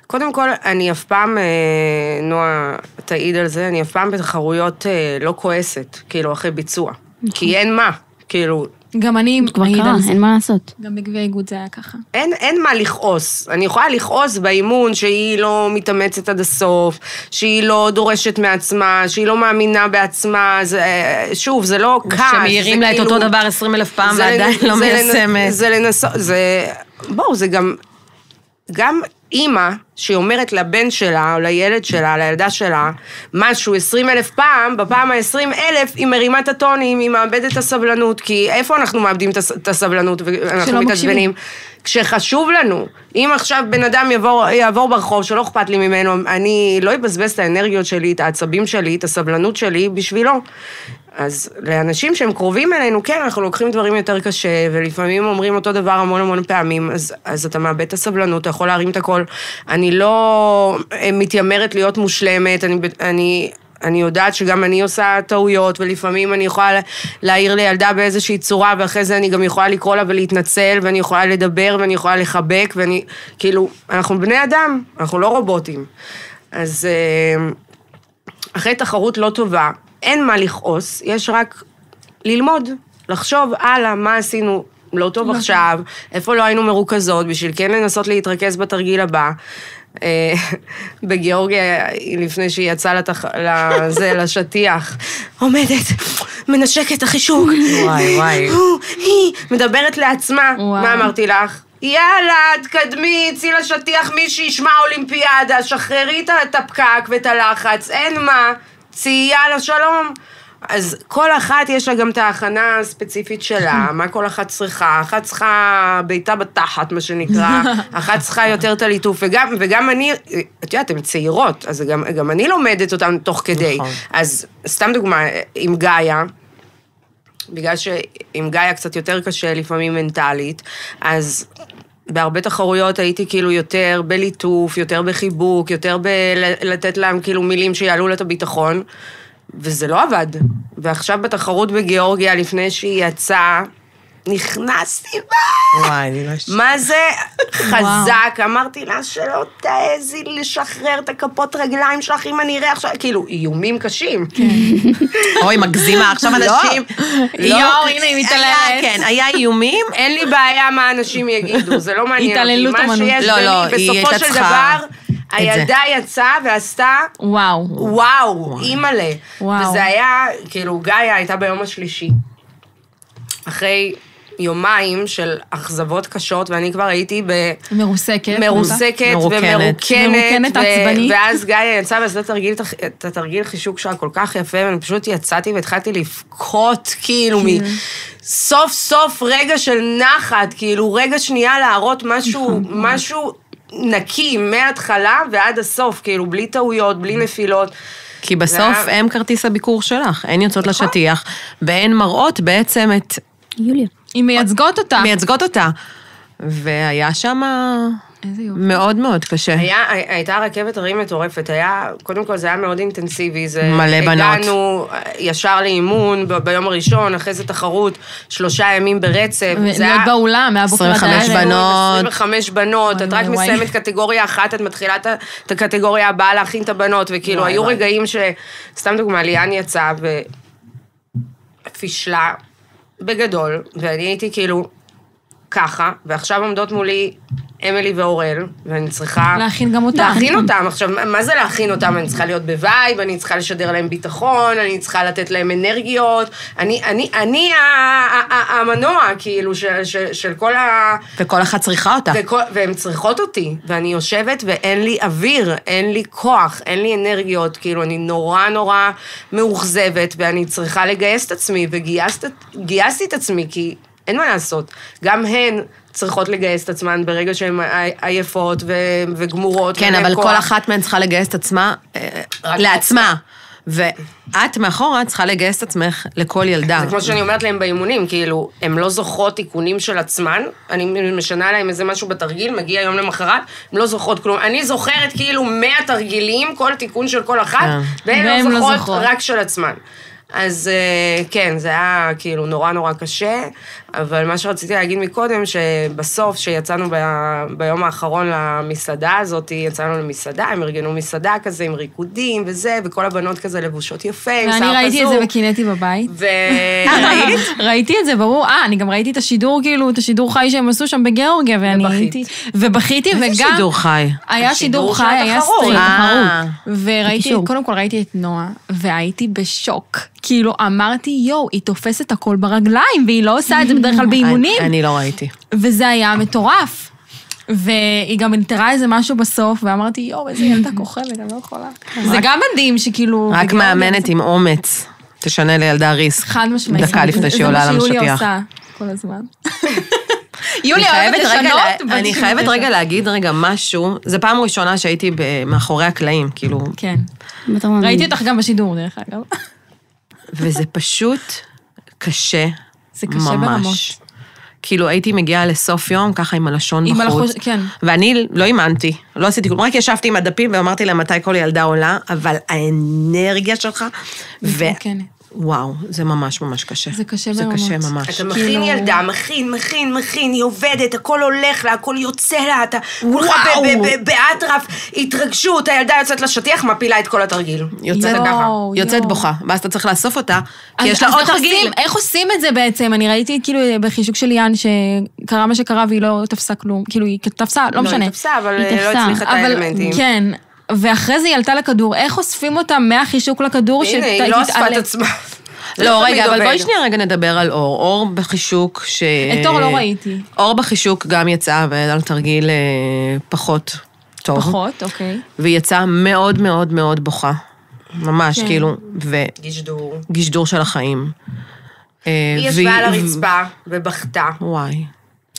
קודם כל, אני אף פעם, נועה תעיד על זה, אני אף פעם בתחרויות לא כועסת, כאילו, אחרי ביצוע. כי אין מה, כאילו, גם אני... כבר קרה, אין מה לעשות. גם בגביע איגוד זה היה ככה. אין מה לכעוס. אני יכולה לכעוס באימון שהיא לא מתאמצת עד הסוף, שהיא לא דורשת מעצמה, שהיא לא מאמינה בעצמה, שוב, זה לא כעס. שמעירים לה את אותו דבר 20,000 פעם ועדיין לא מיישמת. זה לנסות, בואו, זה גם אימא שהיא אומרת לבן שלה, או לילד שלה, לילדה שלה, משהו 20,000 פעם, בפעם ה-20,000 היא מרימה את הטונים, היא מאבדת את הסבלנות, כי איפה אנחנו מאבדים את הסבלנות ואנחנו מתעצבנים? כשחשוב לנו, אם עכשיו בן אדם יעבור ברחוב, שלא אכפת לי ממנו, אני לא אבזבז את האנרגיות שלי, את העצבים שלי, את הסבלנות שלי בשבילו. אז לאנשים שהם קרובים אלינו, כן, אנחנו לוקחים דברים יותר קשה, ולפעמים אומרים אותו דבר המון פעמים, אז אתה מאבד את הסבלנות, אתה יכול להרים את הכל. אני לא מתיימרת להיות מושלמת, אני יודעת שגם אני עושה טעויות, ולפעמים אני יכולה להעיר לילדה באיזושהי צורה, ואחרי זה אני גם יכולה לקרוא לה ולהתנצל, ואני יכולה לדבר, ואני יכולה לחבק, כאילו, אנחנו בני אדם, אנחנו לא רובוטים. אז אחרי תחרות לא טובה, אין מה לכעוס, יש רק ללמוד, לחשוב הלאה, מה עשינו לא טוב עכשיו, איפה לא היינו מרוכזות, בשביל כן לנסות להתרכז בתרגיל הבא. בגיאורגיה, לפני שהיא יצאה לשטיח, עומדת, מנשקת החישוק. וואי. היא מדברת לעצמה. מה אמרתי לך? יאללה, תקדמי, צאי לשטיח, מי שישמע אולימפיאדה, שחררי את הפקק ואת הלחץ, אין מה, צאי, יאללה, שלום. אז כל אחת יש לה גם את ההכנה הספציפית שלה, מה כל אחת צריכה, אחת צריכה ביתה בתחת, מה שנקרא, אחת צריכה יותר את הליטוף, וגם אני, את יודעת, הן צעירות, אז גם אני לומדת אותן תוך כדי. אז סתם דוגמה, עם גאיה, בגלל שעם גאיה קצת יותר קשה, לפעמים מנטלית, אז בהרבה תחרויות הייתי כאילו יותר בליטוף, יותר בחיבוק, יותר לתת להם כאילו מילים שיעלו לה את הביטחון, וזה לא עבד. ועכשיו בתחרות בגיאורגיה, לפני שהיא יצאה, נכנסתי בה. וואי, אני לא אשת. מה זה חזק? אמרתי לה שלא תעזי לשחרר את הכפות רגליים שלך, אם אני אראה עכשיו, כאילו, איומים קשים. אוי, מגזימה, עכשיו אנשים... יואו, הנה היא מתעללת. כן, היה איומים. אין לי בעיה מה אנשים יגידו, זה לא מעניין אותי. התעללות מה שיש בני, בסופו של דבר, הילדה יצאה ועשתה, וואו, אימאלה. וזה היה, כאילו, גאיה הייתה ביום השלישי. אחרי יומיים של אכזבות קשות, ואני כבר הייתי מרוסקת ומרוקנת, עצבנית. ואז גאיה יצאה ועשתה את התרגיל חישוק שלה כל כך יפה, ואני פשוט יצאתי והתחלתי לבכות, כאילו, סוף סוף רגע של נחת, כאילו, רגע שנייה להראות משהו נקי מההתחלה ועד הסוף, כאילו, בלי טעויות, בלי נפילות. כי בסוף הם כרטיס הביקור שלך, הן יוצאות לשטיח, והן מראות בעצם את... יוליה. היא מייצגות אותה. והיה שם מאוד מאוד קשה. הייתה רכבת הרים מטורפת, קודם כל זה היה מאוד אינטנסיבי, מלא בנות. הגענו ישר לאימון ביום הראשון, אחרי זה תחרות, 3 ימים ברצף. להיות באולם, מהבוקר עד 25 בנות, את רק מסיימת קטגוריה אחת, את מתחילה את הקטגוריה הבאה להכין את הבנות, וכאילו היו רגעים סתם דוגמה, ליאן יצא ופישלה בגדול, ואני הייתי כאילו ככה, ועכשיו עומדות מולי אמילי ואורל, ואני צריכה... להכין גם אותם. להכין אותם. עכשיו, מה זה להכין אותם? אני צריכה להיות בווייב, אני צריכה לשדר להם ביטחון, אני צריכה לתת להם אנרגיות, אני המנוע, כאילו, של כל ה... וכל אחת צריכה אותה. והן צריכות אותי, ואני יושבת ואין לי אוויר, אין לי כוח, אין לי אנרגיות, כאילו, אני נורא מאוכזבת, ואני צריכה לגייס את עצמי, וגייסתי את עצמי, כי אין מה לעשות. גם הן צריכות לגייס את עצמן ברגע שהן עייפות וגמורות. כן, אבל כל אחת מהן צריכה לגייס את עצמה לעצמה. ואת מאחורה צריכה לגייס את עצמך לכל ילדה. זה כמו שאני אומרת להם באימונים, כאילו, הן לא זוכרות תיקונים של עצמן, אני משנה להם איזה משהו בתרגיל, מגיע יום למחרת, הן לא זוכרות כלום. אני זוכרת כאילו 100 תרגילים, כל תיקון של כל אחת, והן לא זוכרות רק של עצמן. אז כן, זה היה כאילו נורא נורא קשה, אבל מה שרציתי להגיד מקודם, שבסוף, שיצאנו ביום האחרון למסעדה הזאת, יצאנו למסעדה, הם ארגנו מסעדה כזה עם ריקודים וזה, וכל הבנות כזה לבושות יפה, עם ואני ראיתי את זה וקינאתי בבית. ראית? ראיתי את זה, ברור. אני גם ראיתי את השידור, כאילו, את השידור חי שהם עשו שם בגיאורגיה, ואני הייתי... ובכיתי, וגם... איזה שידור חי? היה שידור חי, היה סטרים. וראיתי, קודם כל ראיתי את נועה, והייתי בשוק. כאילו, אמרתי, יו, היא תופסת הכל ברגליים, והיא לא עושה את זה בדרך כלל באימונים. אני לא ראיתי. וזה היה מטורף. והיא גם נתרה איזה משהו בסוף, ואמרתי, יו, איזה ילדה כוכבת, אני לא יכולה. זה גם מדהים שכאילו... רק מאמנת עם אומץ, תשנה לילדה ריסק. חד משמעית. דקה לפני שהיא עולה על המשטיח. זה מה שיוליה עושה כל הזמן. יוליה אוהבת לשנות. אני חייבת רגע להגיד רגע משהו, זה פעם ראשונה שהייתי מאחורי הקלעים, כאילו... כן. ראיתי אותך גם בשידור, דרך אגב. וזה פשוט קשה, זה קשה ברמות. כאילו הייתי מגיעה לסוף יום, ככה עם הלשון בחוץ. כן. ואני לא אימנתי, לא עשיתי כלום, רק ישבתי עם הדפים ואמרתי להם מתי כל ילדה עולה, אבל האנרגיה שלך, וואו, זה ממש ממש קשה. זה קשה ברמות. זה קשה ממש. אתה מכין ילדה, מכין, היא עובדת, הכל הולך לה, הכל יוצא לה, אתה כולך באטרף, התרגשות, הילדה יוצאת לשטיח, מפילה את כל התרגיל. יוצאת בוכה, ואז אתה צריך לאסוף אותה, כי יש לה עוד תרגיל. איך עושים את זה בעצם? אני ראיתי כאילו בחישוק של יאן, שקרה מה שקרה והיא לא תפסה כלום, כאילו היא תפסה, לא משנה. לא, היא תפסה, אבל לא הצליחה את האלמנטים. כן. ואחרי זה היא עלתה לכדור, איך אוספים אותה מהחישוק לכדור הנה, היא לא אספה את עצמה. לא, רגע, אבל בואי שנייה רגע נדבר על אור. אור בחישוק ש... את אור לא ראיתי. אור בחישוק גם יצאה ועל תרגיל פחות טוב. פחות, אוקיי. והיא יצאה מאוד מאוד מאוד בוכה. ממש, כאילו, גישדור של החיים. היא ישבה על הרצפה ובכתה. וואי.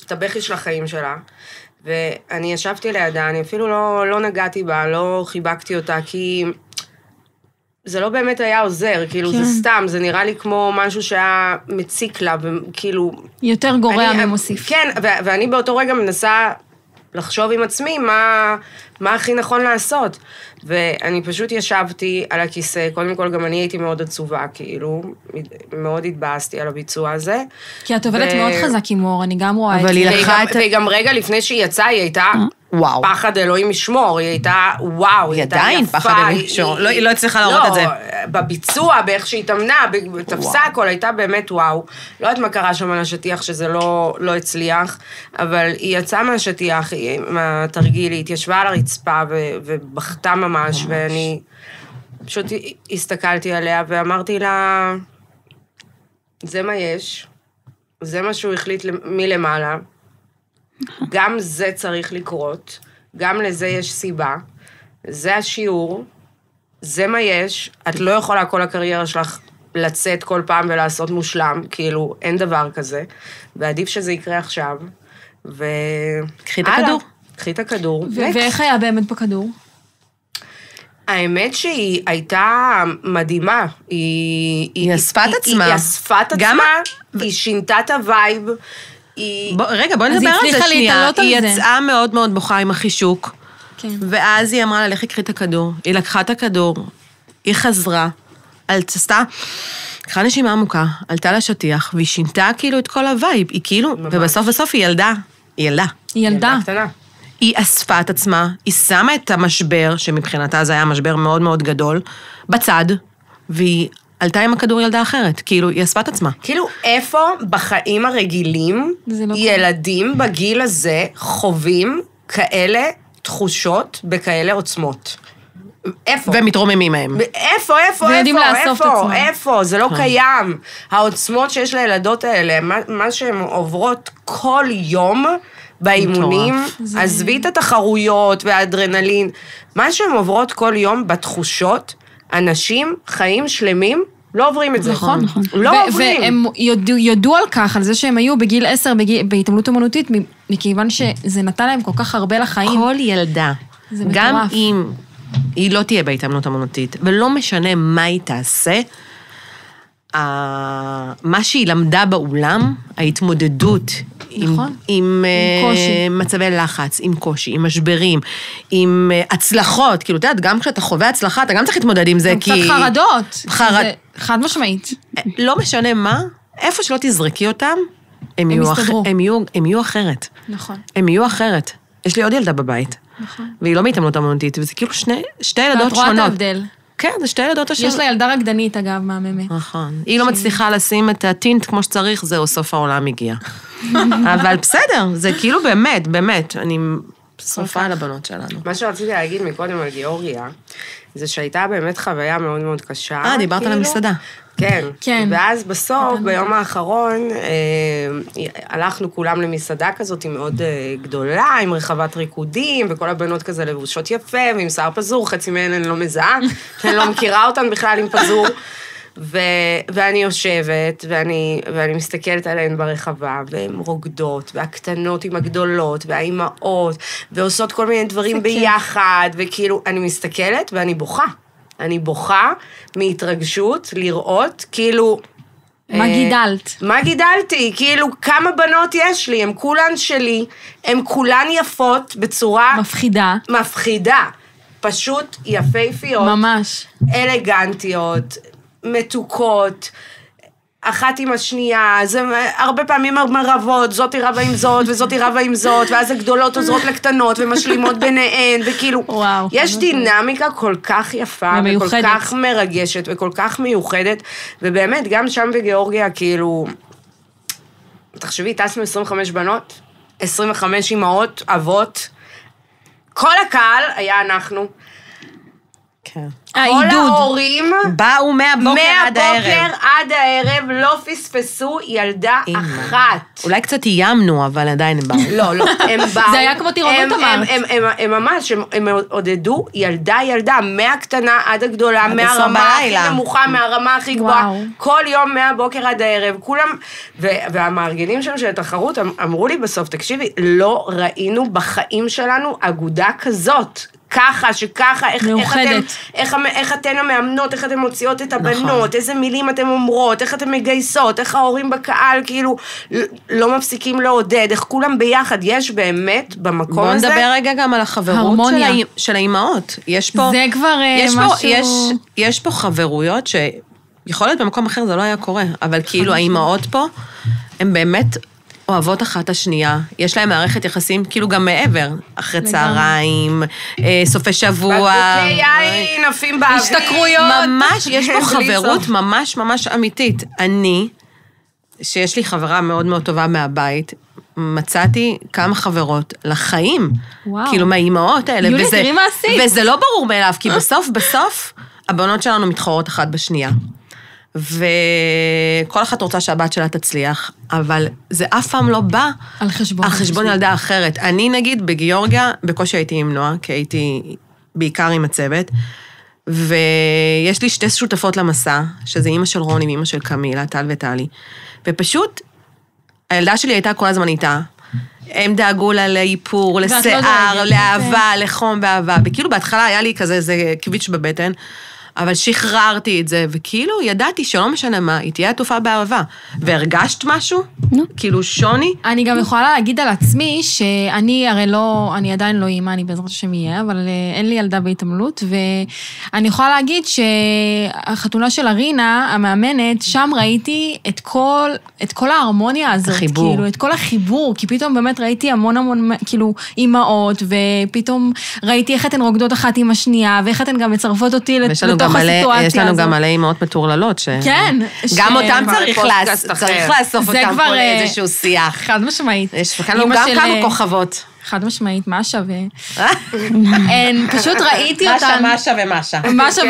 את הבכי של החיים שלה. ואני ישבתי לידה, אני אפילו לא נגעתי בה, לא חיבקתי אותה, כי זה לא באמת היה עוזר, כאילו זה סתם, זה נראה לי כמו משהו שהיה מציק לה, וכאילו... יותר גורע ממוסיף. כן, ואני באותו רגע מנסה לחשוב עם עצמי מה הכי נכון לעשות. ואני פשוט ישבתי על הכיסא, קודם כל גם אני הייתי מאוד עצובה, כאילו, מאוד התבאסתי על הביצוע הזה. כי את עובדת מאוד חזק עם אור, אני גם רואה את זה. וגם רגע לפני שהיא יצאה, היא הייתה פחד אלוהים משמור, היא הייתה וואו, היא עדיין פחד אלוהים משמור, היא לא הצליחה להראות את זה. בביצוע, באיך שהיא תמנה, תפסה הכל, הייתה באמת וואו. לא יודעת מה קרה שם על השטיח שזה לא הצליח, אבל היא יצאה מהשטיח, מהתרגיל, היא התיישבה על הרצפה ובכתה ממש, ואני פשוט הסתכלתי עליה ואמרתי לה, זה מה יש, זה מה שהוא החליט מלמעלה, גם זה צריך לקרות, גם לזה יש סיבה, זה השיעור, זה מה יש, את לא יכולה כל הקריירה שלך לצאת כל פעם ולעשות מושלם, כאילו אין דבר כזה, ועדיף שזה יקרה עכשיו, קחי את הכדור. קחי את הכדור. ואיך היה באמת בכדור? האמת שהיא הייתה מדהימה. היא אספה את עצמה. היא אספה את עצמה, היא שינתה את הווייב. רגע, בואי נדבר על זה שנייה. היא יצאה מאוד מאוד בוכה עם החישוק, ואז היא אמרה לה, לכי קחי את הכדור. היא לקחה את הכדור, היא חזרה, עשתה, לקחה נשימה עמוקה, עלתה לשטיח, והיא שינתה כאילו את כל הווייב. היא כאילו, ובסוף היא ילדה. היא ילדה. היא ילדה. היא אספה את עצמה, היא שמה את המשבר, שמבחינתה זה היה משבר מאוד מאוד גדול, בצד, והיא עלתה עם הכדור ילדה אחרת, כאילו, היא אספה את עצמה. כאילו, איפה בחיים הרגילים, ילדים בגיל הזה חווים כאלה תחושות בכאלה עוצמות? איפה? ומתרוממים מהם. איפה? זה לא קיים. העוצמות שיש לילדות האלה, מה שהן עוברות כל יום, באימונים, עזבי את התחרויות והאדרנלין, מה שהן עוברות כל יום בתחושות, אנשים, חיים שלמים, לא עוברים את זה. נכון. לא עוברים. והם יודו על כך, על זה שהם היו בגיל 10 בהתעמלות אומנותית, מכיוון שזה נתן להם כל כך הרבה לחיים. כל ילדה, גם אם היא לא תהיה בהתעמלות אומנותית, ולא משנה מה היא תעשה, מה שהיא למדה באולם, ההתמודדות עם מצבי לחץ, עם קושי, עם משברים, עם הצלחות, כאילו, אתה יודעת, גם כשאתה חווה הצלחה, אתה גם צריך להתמודד עם זה, כי... קצת חרדות. חד משמעית. לא משנה מה, איפה שלא תזרקי אותם, הם יהיו אחרת. נכון. הם יהיו אחרת. יש לי עוד ילדה בבית. נכון. והיא לא מהתעמלות אמנותית, וזה כאילו שתי ילדות שונות. ואת רואה את ההבדל. כן, זה שתי ילדות השונות. יש לה ילדה רקדנית, אגב, מהממת. נכון. היא לא מצליחה לשים את הטינט כמו שצריך, זהו, סוף העולם הגיע. אבל בסדר, זה כאילו באמת, אני שרופה על הבנות שלנו. מה שרציתי להגיד מקודם על גיאורגיה, זה שהייתה באמת חוויה מאוד מאוד קשה. דיברת על המסעדה. כן. ואז בסוף, ביום האחרון, הלכנו כולם למסעדה כזאת, היא מאוד גדולה, עם רחבת ריקודים, וכל הבנות כזה לבושות יפה, ועם שיער פזור, חצי מהן אני לא מזהה, אני לא מכירה אותן בכלל עם פזור. ואני יושבת, ואני מסתכלת עליהן ברחבה, והן רוקדות, והקטנות עם הגדולות, והאימהות, ועושות כל מיני דברים ביחד, וכאילו, אני מסתכלת ואני בוכה. אני בוכה מהתרגשות לראות, כאילו... מה גידלת? מה גידלתי? כאילו, כמה בנות יש לי, הן כולן שלי, הן כולן יפות בצורה... מפחידה. פשוט יפהפיות. ממש. אלגנטיות, מתוקות, אחת עם השנייה, זה הרבה פעמים מרבות, זאת היא רבה עם זאת, וזאת היא רבה עם זאת, ואז הגדולות עוזרות לקטנות, ומשלימות ביניהן, וכאילו, וואו, יש דינמיקה כל כך יפה, וכל כך מרגשת, וכל כך מיוחדת, ובאמת, גם שם בגיאורגיה, כאילו, תחשבי, טסנו 25 בנות, 25 אמהות, אבות, כל הקהל היה אנחנו, כן. כל ההורים באו מהבוקר עד הערב, לא פספסו ילדה אחת. אולי קצת איימנו, אבל עדיין הם באו. לא, הם באו. זה היה כמו טירונות אמרת. הם ממש, הם עודדו ילדה, מהקטנה עד הגדולה, מהרמה הכי נמוכה, מהרמה הכי גבוהה, כל יום מהבוקר עד הערב, כולם, והמארגנים שם של התחרות אמרו לי בסוף, תקשיבי, לא ראינו בחיים שלנו אגודה כזאת. שככה, איך אתן המאמנות, איך אתן מוציאות את הבנות, איזה מילים אתן אומרות, איך אתן מגייסות, איך ההורים בקהל כאילו לא מפסיקים לעודד, איך כולם ביחד, יש באמת במקום הזה. בוא נדבר רגע גם על החברות של האימהות. זה כבר משהו... יש פה חברויות שיכול להיות במקום אחר זה לא היה קורה, אבל כאילו האימהות פה, הן באמת... אוהבות אחת השנייה, יש להם מערכת יחסים כאילו גם מעבר, אחרי צהריים, סופי שבוע. בקבוקי יין, עפים באוויר. השתכרויות. ממש, יש פה חברות ממש ממש אמיתית. אני, שיש לי חברה מאוד מאוד טובה מהבית, מצאתי כמה חברות לחיים, כאילו מהאימהות האלה. יולי, תראי מה עשית. וזה לא ברור מאליו, כי בסוף, הבנות שלנו מתחרות אחת בשנייה. וכל אחת רוצה שהבת שלה תצליח, אבל זה אף פעם לא בא על חשבון ילדה אחרת. אני נגיד בגיאורגיה, בקושי הייתי עם נועה, כי הייתי בעיקר עם הצוות, ויש לי שתי שותפות למסע, שזה אמא של רוני ואמא של קמילה, טל וטלי, ופשוט הילדה שלי הייתה כל הזמן איתה, הם דאגו לה לאיפור, לשיער, לאהבה, לחום ואהבה, וכאילו בהתחלה היה לי כזה, זה כביץ' בבטן, אבל שחררתי את זה, וכאילו ידעתי שלא משנה מה, היא תהיה עטופה באהבה. והרגשת משהו? כאילו שוני? אני גם יכולה להגיד על עצמי, שאני הרי לא, אני עדיין לא אימא, אני בעזרת השם יהיה, אבל אין לי ילדה בהתעמלות, ואני יכולה להגיד שהחתונה של ארינה, המאמנת, שם ראיתי את כל ההרמוניה הזאת. החיבור. כאילו, את כל החיבור, כי פתאום באמת ראיתי המון, כאילו, אימהות, ופתאום ראיתי איך אתן רוקדות אחת עם השנייה, ואיך אתן גם מצרפות אותי לתוך הסיטואציה הזאת. יש לנו גם מלא אימהות מטורללות, כן. גם אותם צריך לאסוף אותם פה לאיזשהו שיח. חד משמעית. יש לנו גם כמה כוכבות. חד משמעית, מה שווה? פשוט ראיתי אותן...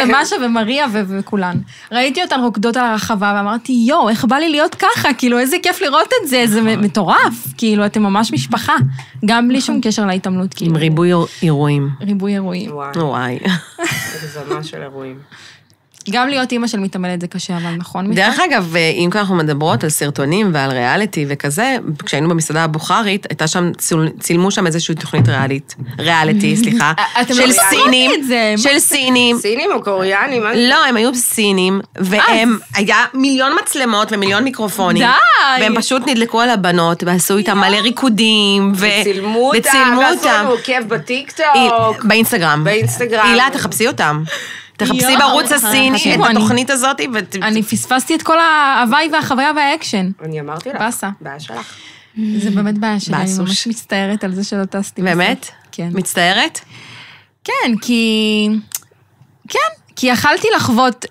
מה שווה ומריה וכולן. ראיתי אותן רוקדות על הרחבה, ואמרתי, יו, איך בא לי להיות ככה? כאילו, איזה כיף לראות את זה, זה מטורף. כאילו, אתם ממש משפחה. גם בלי שום קשר להתעמלות. עם ריבוי אירועים. ריבוי אירועים. וואי. זה זמן של אירועים. גם להיות אימא של מתעמלת זה קשה, אבל נכון? דרך אגב, אם אנחנו מדברות על סרטונים ועל ריאליטי וכזה, כשהיינו במסעדה הבוכרית, הייתה שם, צילמו שם איזושהי תוכנית ריאליטי, סליחה, של סינים, של סינים. סינים או קוריאנים? לא, הם היו סינים, והם, היה מיליון מצלמות ומיליון מיקרופונים. די! והם פשוט נדלקו על הבנות, ועשו איתם מלא ריקודים, וצילמו אותם, ועשו לנו עוקב בטיקטוק. באינסטגרם. הילה, תחפשי אותם. תחפשי בערוץ הסיני את התוכנית הזאת. אני פספסתי את כל ההוואי והחוויה והאקשן. אני אמרתי לך. בסה. בעיה שלך. זה באמת בעיה שלי, אני ממש מצטערת על זה שלא טסתי. באמת? כן. מצטערת? כן, כי יכלתי לחוות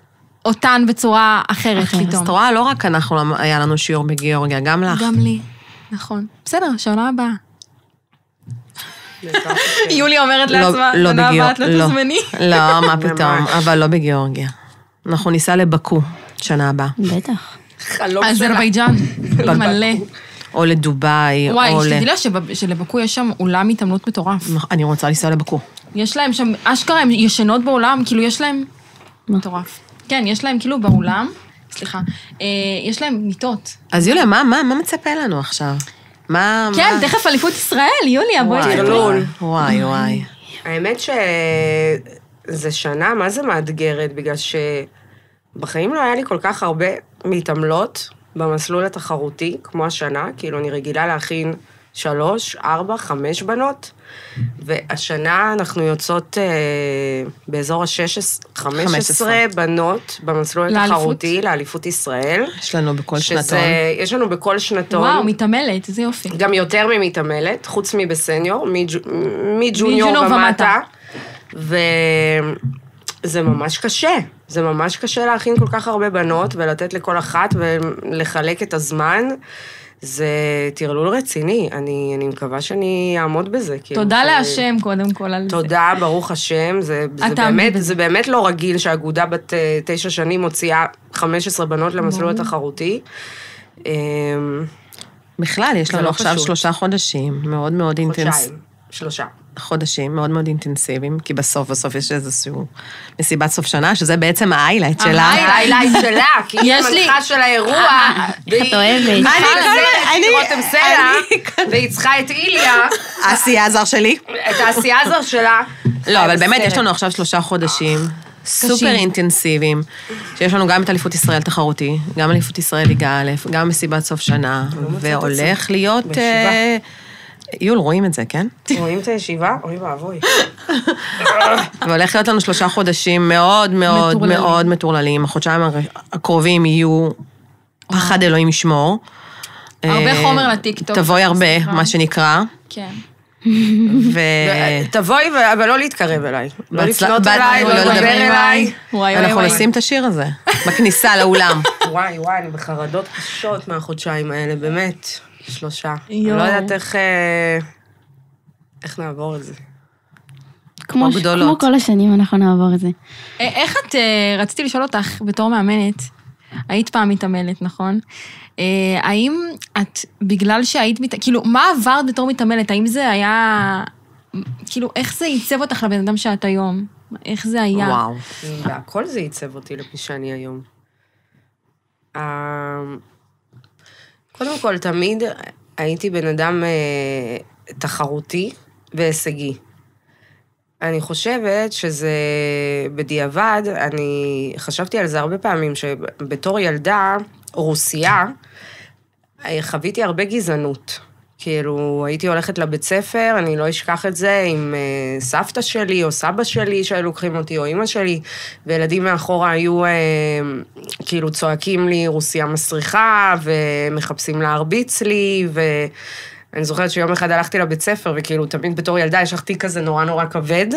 אותן בצורה אחרת פתאום. אז תראה, לא רק אנחנו, היה לנו שיעור בגיאורגיה, גם לך. גם לי, נכון. בסדר, שעונה הבאה. יוליה אומרת לעצמה, שנה הבאה את לא תזמני. לא, מה פתאום, אבל לא בגיאורגיה. אנחנו ניסע לבקו, שנה הבאה. בטח. אזרבייג'אן, מלא. או לדוביי, או וואי, שתדעי לה שלבקו יש שם עולם התעמלות מטורף. אני רוצה לנסוע לבקו. יש להם שם, אשכרה, הם ישנות בעולם, כאילו יש להם... מטורף. כן, יש להם כאילו בעולם, סליחה, יש להם מיטות. אז יוליה, מה מצפה לנו עכשיו? כן, תכף אליפות ישראל, יוליה, בואי תגלול. וואי. האמת שזה שנה, מה זה מאתגרת? בגלל שבחיים לא היה לי כל כך הרבה מתעמלות במסלול התחרותי, כמו השנה, כאילו אני רגילה להכין 3, 4, 5 בנות, והשנה אנחנו יוצאות באזור ה-15 בנות במסלול התחרותי, לאליפות ישראל. יש לנו בכל שנתון. יש לנו בכל שנתון. וואו, מתעמלת, איזה יופי. גם יותר ממתעמלת, חוץ מבסניור, מג'וניור ומטה. וזה ממש קשה. זה ממש קשה להכין כל כך הרבה בנות, ולתת לכל אחת ולחלק את הזמן. זה תרלול רציני, אני מקווה שאני אעמוד בזה. תודה להשם קודם כל על זה. תודה, ברוך השם, זה באמת לא רגיל שהאגודה בת 9 שנים מוציאה 15 בנות למסלול התחרותי. בכלל, יש לנו עכשיו 3 חודשים, מאוד מאוד אינטנסיביים. 3 חודשים מאוד מאוד אינטנסיביים, כי בסוף יש איזשהו מסיבת סוף שנה, שזה בעצם האיילייט שלה. האיילייט שלה, כי היא המנחה של האירוע. איך את אוהבת? אני רותם סלע, והיא צריכה את איליה. העשייה הזר שלי. את העשייה הזר שלה. לא, אבל באמת יש לנו עכשיו 3 חודשים. סופר אינטנסיביים, שיש לנו גם את אליפות ישראל תחרותי, גם אליפות ישראל ליגה א', גם מסיבת סוף שנה, והולך להיות... יול, רואים את זה, כן? רואים את הישיבה? אוי ואבוי. והולך להיות לנו 3 חודשים מאוד מאוד מאוד מטורללים. החודשיים הקרובים יהיו פחד אלוהים ישמור. הרבה חומר לטיקטוק. תבואי הרבה, מה שנקרא. כן. תבואי, אבל לא להתקרב אליי. לא לפנות אליי, לא לדבר אליי. אנחנו נשים את השיר הזה, בכניסה לאולם. וואי, אני בחרדות קשות מהחודשיים האלה, באמת. 3. אני לא יודעת איך נעבור את זה. כמו כל השנים אנחנו נעבור את זה. איך את, רציתי לשאול אותך בתור מאמנת, היית פעם מתעמלת, נכון? האם את, בגלל שהיית, כאילו, מה עברת בתור מתעמלת? האם זה היה, כאילו, איך זה ייצב אותך לבן אדם שאת היום? איך זה היה? וואו. הכל זה ייצב אותי לפי שאני היום. קודם כל, תמיד הייתי בן אדם תחרותי והישגי. אני חושבת שזה בדיעבד, אני חשבתי על זה הרבה פעמים, שבתור ילדה רוסיה, חוויתי הרבה גזענות. כאילו, הייתי הולכת לבית ספר, אני לא אשכח את זה, עם סבתא שלי או סבא שלי שהיו לוקחים אותי, או אמא שלי, וילדים מאחורה היו כאילו צועקים לי רוסיה מסריחה, ומחפשים להרביץ לי, אני זוכרת שיום אחד הלכתי לבית ספר, וכאילו תמיד בתור ילדה יש לך תיק כזה נורא כבד,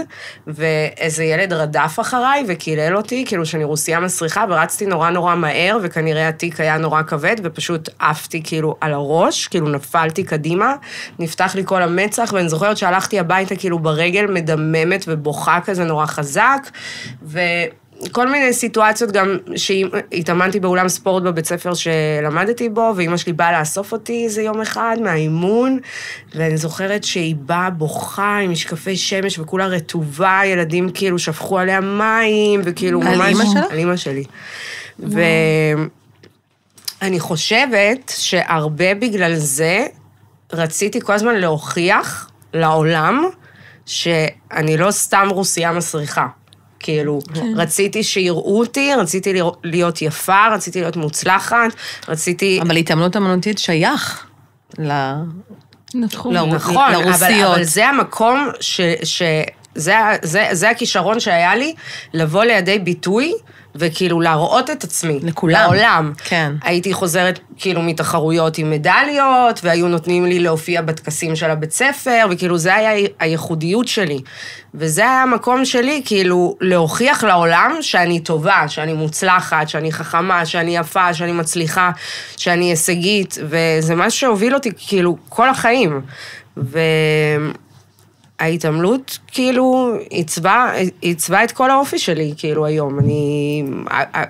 ואיזה ילד רדף אחריי וקילל אותי, כאילו שאני רוסיה מסריחה, ורצתי נורא מהר, וכנראה התיק היה נורא כבד, ופשוט עפתי כאילו על הראש, כאילו נפלתי קדימה, נפתח לי כל המצח, ואני זוכרת שהלכתי הביתה כאילו ברגל מדממת ובוכה כזה נורא חזק, כל מיני סיטואציות גם שהתאמנתי באולם ספורט בבית ספר שלמדתי בו, ואמא שלי באה לאסוף אותי איזה יום אחד מהאימון, ואני זוכרת שהיא באה בוכה עם משקפי שמש וכולה רטובה, ילדים כאילו שפכו עליה מים, וכאילו ממש... על אמא שלה? על אמא שלי. ואני חושבת שהרבה בגלל זה רציתי כל הזמן להוכיח לעולם שאני לא סתם רוסייה מסריחה. כאילו, רציתי שיראו אותי, רציתי להיות יפה, רציתי להיות מוצלחת, רציתי... אבל התאמנות אמנותית שייך נכון, לרוסיות. אבל זה המקום זה הכישרון שהיה לי, לבוא לידי ביטוי, וכאילו להראות את עצמי. לכולם. לעולם. כן. הייתי חוזרת כאילו מתחרויות עם מדליות, והיו נותנים לי להופיע בטקסים של הבית ספר, וכאילו זה היה הייחודיות שלי. וזה היה המקום שלי, כאילו להוכיח לעולם שאני טובה, שאני מוצלחת, שאני חכמה, שאני יפה, שאני מצליחה, שאני הישגית, וזה משהו שהוביל אותי כאילו כל החיים. ההתעמלות, כאילו, עיצבה את כל האופי שלי, כאילו, היום.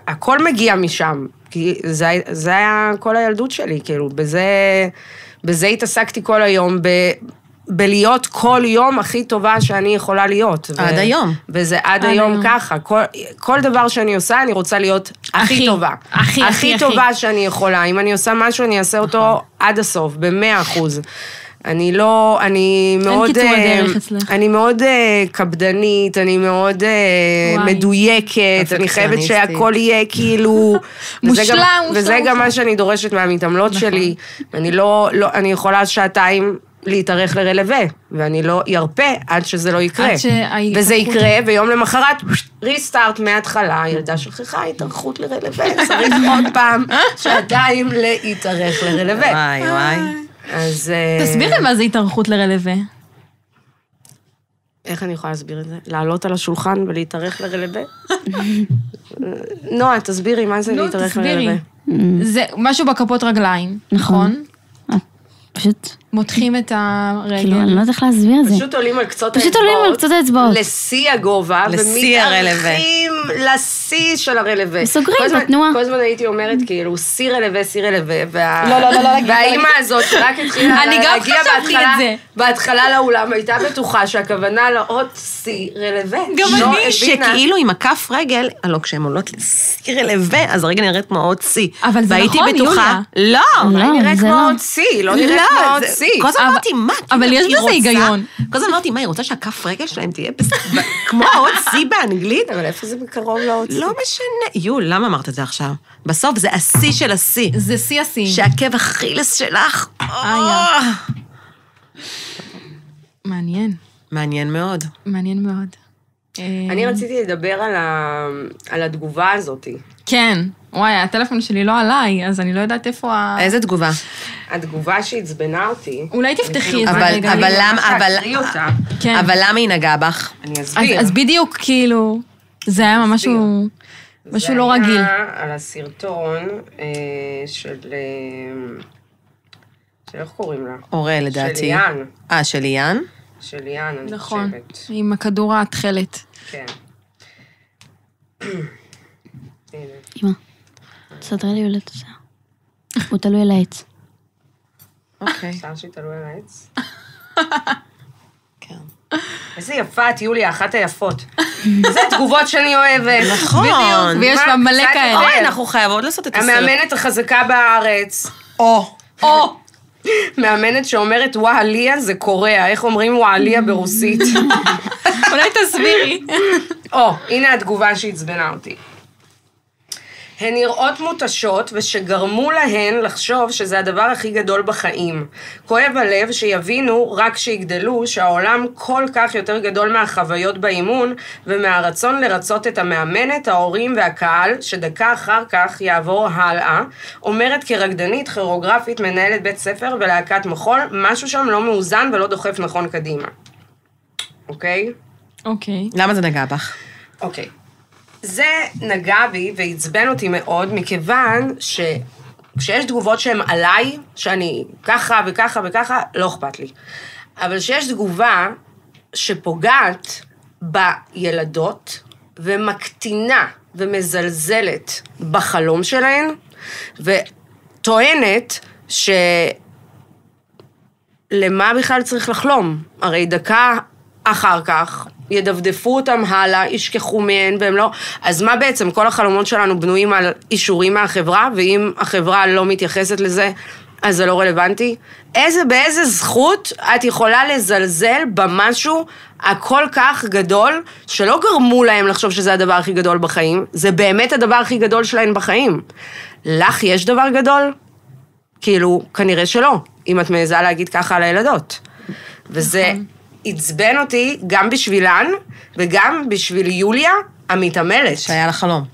הכל מגיע משם, כי זה היה כל הילדות שלי, כאילו, בזה התעסקתי כל היום, בלהיות כל יום הכי טובה שאני יכולה להיות. עד היום. וזה עד היום ככה. כל דבר שאני עושה, אני רוצה להיות הכי טובה. הכי טובה שאני יכולה. אם אני עושה משהו, אני אעשה אותו עד הסוף, ב100%. אני מאוד קפדנית, אני מאוד מדויקת, אני חייבת שהכל יהיה כאילו... מושלם. וזה גם מה שאני דורשת מהמתעמלות שלי. אני יכולה שעתיים להתארך לרלווה, ואני לא ירפה עד שזה לא יקרה. וזה יקרה, ויום למחרת, ריסטארט מההתחלה, ילדה שכחה התארכות לרלווה, צריך עוד פעם שעתיים להתארך לרלווה. וואי, וואי. אז... תסבירי מה זה התארכות לרלווה. איך אני יכולה להסביר את זה? לעלות על השולחן ולהתארך לרלווה? נועה, תסבירי מה זה להתארך לרלווה. זה משהו בכפות רגליים, נכון? פשוט... מותחים את הרגל. כאילו, אני לא יודעת איך להסביר את זה. פשוט עולים על קצות האצבעות. לשיא הגובה, ומתארכים לשיא של הרלווה. וסוגרים בתנועה. כל הזמן הייתי אומרת, כאילו, שיא רלווה, לא, והאימא הזאת שרק התחילה להגיע בהתחלה לאולם, הייתה בטוחה שהכוונה לעוד שיא רלווה. גם אני, שכאילו עם הכף רגל, לא, כשהן עולות לשיא רלווה, אז הרגע נראית כמו עוד שיא. אבל זה נכון, יוליה. לא, נראית כמו עוד שיא, לא נראית כמו עוד שיא. כל הזמן אמרתי, מה? אבל יש בזה היגיון. כל הזמן אמרתי, מה, היא רוצה שהכף רגל שלהם תהיה כמו עוד שיא באנגלית? אבל איפה זה בקרוב לעוד שיא? לא משנה. למה אמרת את זה עכשיו? בסוף זה השיא של השיא. זה שיא השיא. שעקב אכילס שלך. מעניין. מעניין מאוד. מעניין מאוד. אני רציתי לדבר על התגובה הזאת. כן. וואי, הטלפון שלי לא עליי, אז אני לא יודעת איפה איזה תגובה? התגובה שהצבנה אותי. אולי תפתחי את זה רגע. אבל למה היא נגעה בך? אני אסביר. אז בדיוק, כאילו, זה היה ממש משהו לא רגיל. זה היה על הסרטון של איך קוראים לה? אורל, לדעתי. של ליאן. של ליאן? של ליאן, אני חושבת. נכון, עם הכדור התכלת. כן. אמא, תסדרי לי עולת את זה. הוא תלוי על העץ. אוקיי. אפשר שהיא תלוי על העץ? כן. איזה יפה את, יוליה, אחת היפות. זה תגובות שאני אוהבת. נכון. ויש בה מלא כאלה. אוי, אנחנו חייבות לעשות את הסרט. המאמנת החזקה בארץ. או. מאמנת שאומרת וואליה זה קוריאה, איך אומרים וואליה ברוסית? אולי תסבירי. הנה התגובה שהצבנה אותי. הן נראות מותשות ושגרמו להן לחשוב שזה הדבר הכי גדול בחיים. כואב הלב שיבינו רק שיגדלו שהעולם כל כך יותר גדול מהחוויות באימון ומהרצון לרצות את המאמנת, ההורים והקהל שדקה אחר כך יעבור הלאה. אומרת כרקדנית, כוריאוגרפית, מנהלת בית ספר ולהקת מחול, משהו שם לא מאוזן ולא דוחף נכון קדימה. אוקיי? אוקיי. למה זה נגע בך? אוקיי. זה נגע בי והצבן אותי מאוד, מכיוון שכשיש תגובות שהן עליי, שאני ככה וככה וככה, לא אכפת לי. אבל כשיש תגובה שפוגעת בילדות, ומקטינה ומזלזלת בחלום שלהן, וטוענת למה בכלל צריך לחלום? הרי דקה אחר כך ידפדפו אותם הלאה, ישכחו מהן, והם לא... אז מה בעצם? כל החלומות שלנו בנויים על אישורים מהחברה, ואם החברה לא מתייחסת לזה, אז זה לא רלוונטי? באיזה זכות את יכולה לזלזל במשהו הכל כך גדול, שלא גרמו להם לחשוב שזה הדבר הכי גדול בחיים, זה באמת הדבר הכי גדול שלהם בחיים. לך יש דבר גדול? כאילו, כנראה שלא, אם את מעיזה להגיד ככה על הילדות. וזה עצבן אותי גם בשבילן, וגם בשביל יוליה המתעמלת. שהיה לה חלום.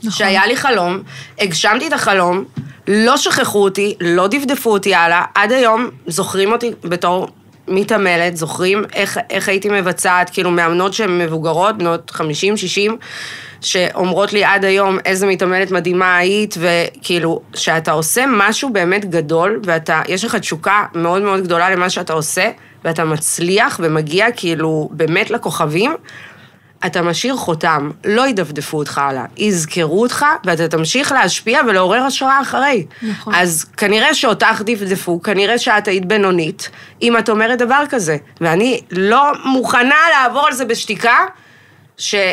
שהיה לי חלום, הגשמתי את החלום, לא שכחו אותי, לא דפדפו אותי הלאה, עד היום זוכרים אותי בתור מתעמלת, זוכרים איך הייתי מבצעת, כאילו מאמנות שהן מבוגרות, בנות 50, 60, שאומרות לי עד היום איזה מתעמלת מדהימה היית, וכאילו, שאתה עושה משהו באמת גדול, ויש לך תשוקה מאוד מאוד גדולה למה שאתה עושה, ואתה מצליח ומגיע כאילו באמת לכוכבים, אתה משאיר חותם, לא ידפדפו אותך הלאה, יזכרו אותך, ואתה תמשיך להשפיע ולעורר השראה אחרי. נכון. אז כנראה שאותך דפדפו, כנראה שאת היית בינונית, אם את אומרת דבר כזה. ואני לא מוכנה לעבור על זה בשתיקה,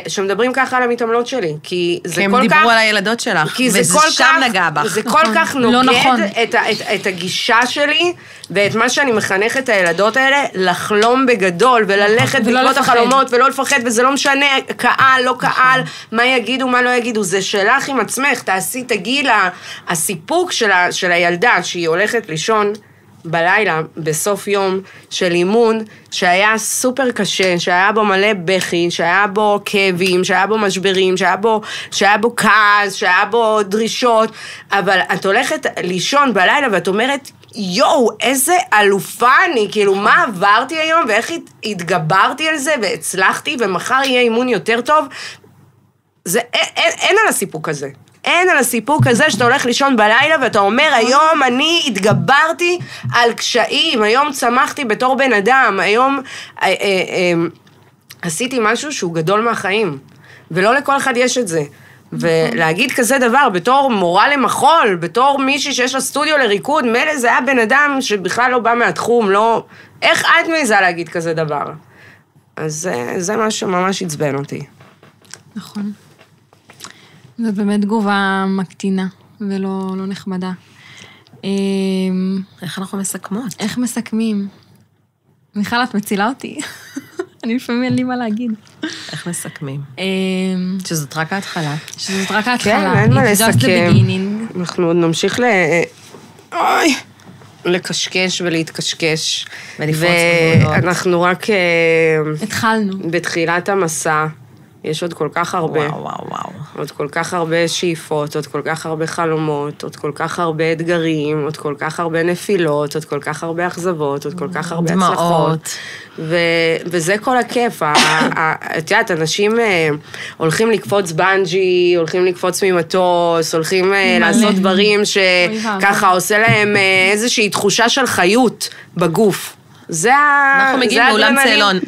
שמדברים ככה על המתעמלות שלי, כי זה כל כך... כי הם דיברו על הילדות שלך, וזה שם נגע בך. זה כל כך נוגד את הגישה שלי, ואת מה שאני מחנך את הילדות האלה, לחלום בגדול, וללכת בעקבות החלומות, ולא לפחד, וזה לא משנה, קהל, לא קהל, מה יגידו, מה לא יגידו, זה שלך עם עצמך, תגיעי הסיפוק של הילדה, שהיא הולכת לישון, בלילה, בסוף יום של אימון, שהיה סופר קשה, שהיה בו מלא בכי, שהיה בו כאבים, שהיה בו משברים, שהיה בו כעס, שהיה בו דרישות, אבל את הולכת לישון בלילה ואת אומרת, יואו, איזה אלופה אני, כאילו, מה עברתי היום ואיך התגברתי על זה והצלחתי ומחר יהיה אימון יותר טוב, אין על הסיפוק הזה. אין על הסיפוק הזה שאתה הולך לישון בלילה ואתה אומר, היום אני התגברתי על קשיים, היום צמחתי בתור בן אדם, היום עשיתי משהו שהוא גדול מהחיים, ולא לכל אחד יש את זה. ולהגיד כזה דבר בתור מורה למחול, בתור מישהי שיש לה סטודיו לריקוד, מלא זה היה בן אדם שבכלל לא בא מהתחום, לא... איך את מעיזה להגיד כזה דבר? אז זה מה שממש עצבן אותי. נכון. זו באמת תגובה מקטינה, ולא נחמדה. איך אנחנו מסכמות? איך מסכמים? מיכל, את מצילה אותי. אני לפעמים אין לי מה להגיד. איך מסכמים? שזאת רק ההתחלה. שזאת רק ההתחלה. כן, אין מה לסכם. אנחנו עוד נמשיך לקשקש ולהתקשקש. ולפרוץ גבולות. ואנחנו רק... התחלנו. בתחילת המסע. יש עוד כל כך הרבה. וואו. עוד כל כך הרבה שאיפות, עוד כל כך הרבה חלומות, עוד כל כך הרבה אתגרים, עוד כל כך הרבה נפילות, עוד כל כך הרבה אכזבות, עוד כל כך הרבה הצלחות. וזה כל הכיף. את יודעת, אנשים הולכים לקפוץ בנג'י, הולכים לקפוץ ממטוס, הולכים לעשות דברים שככה עושה להם איזושהי תחושה של חיות בגוף. אנחנו מגיעים לאולם צלון.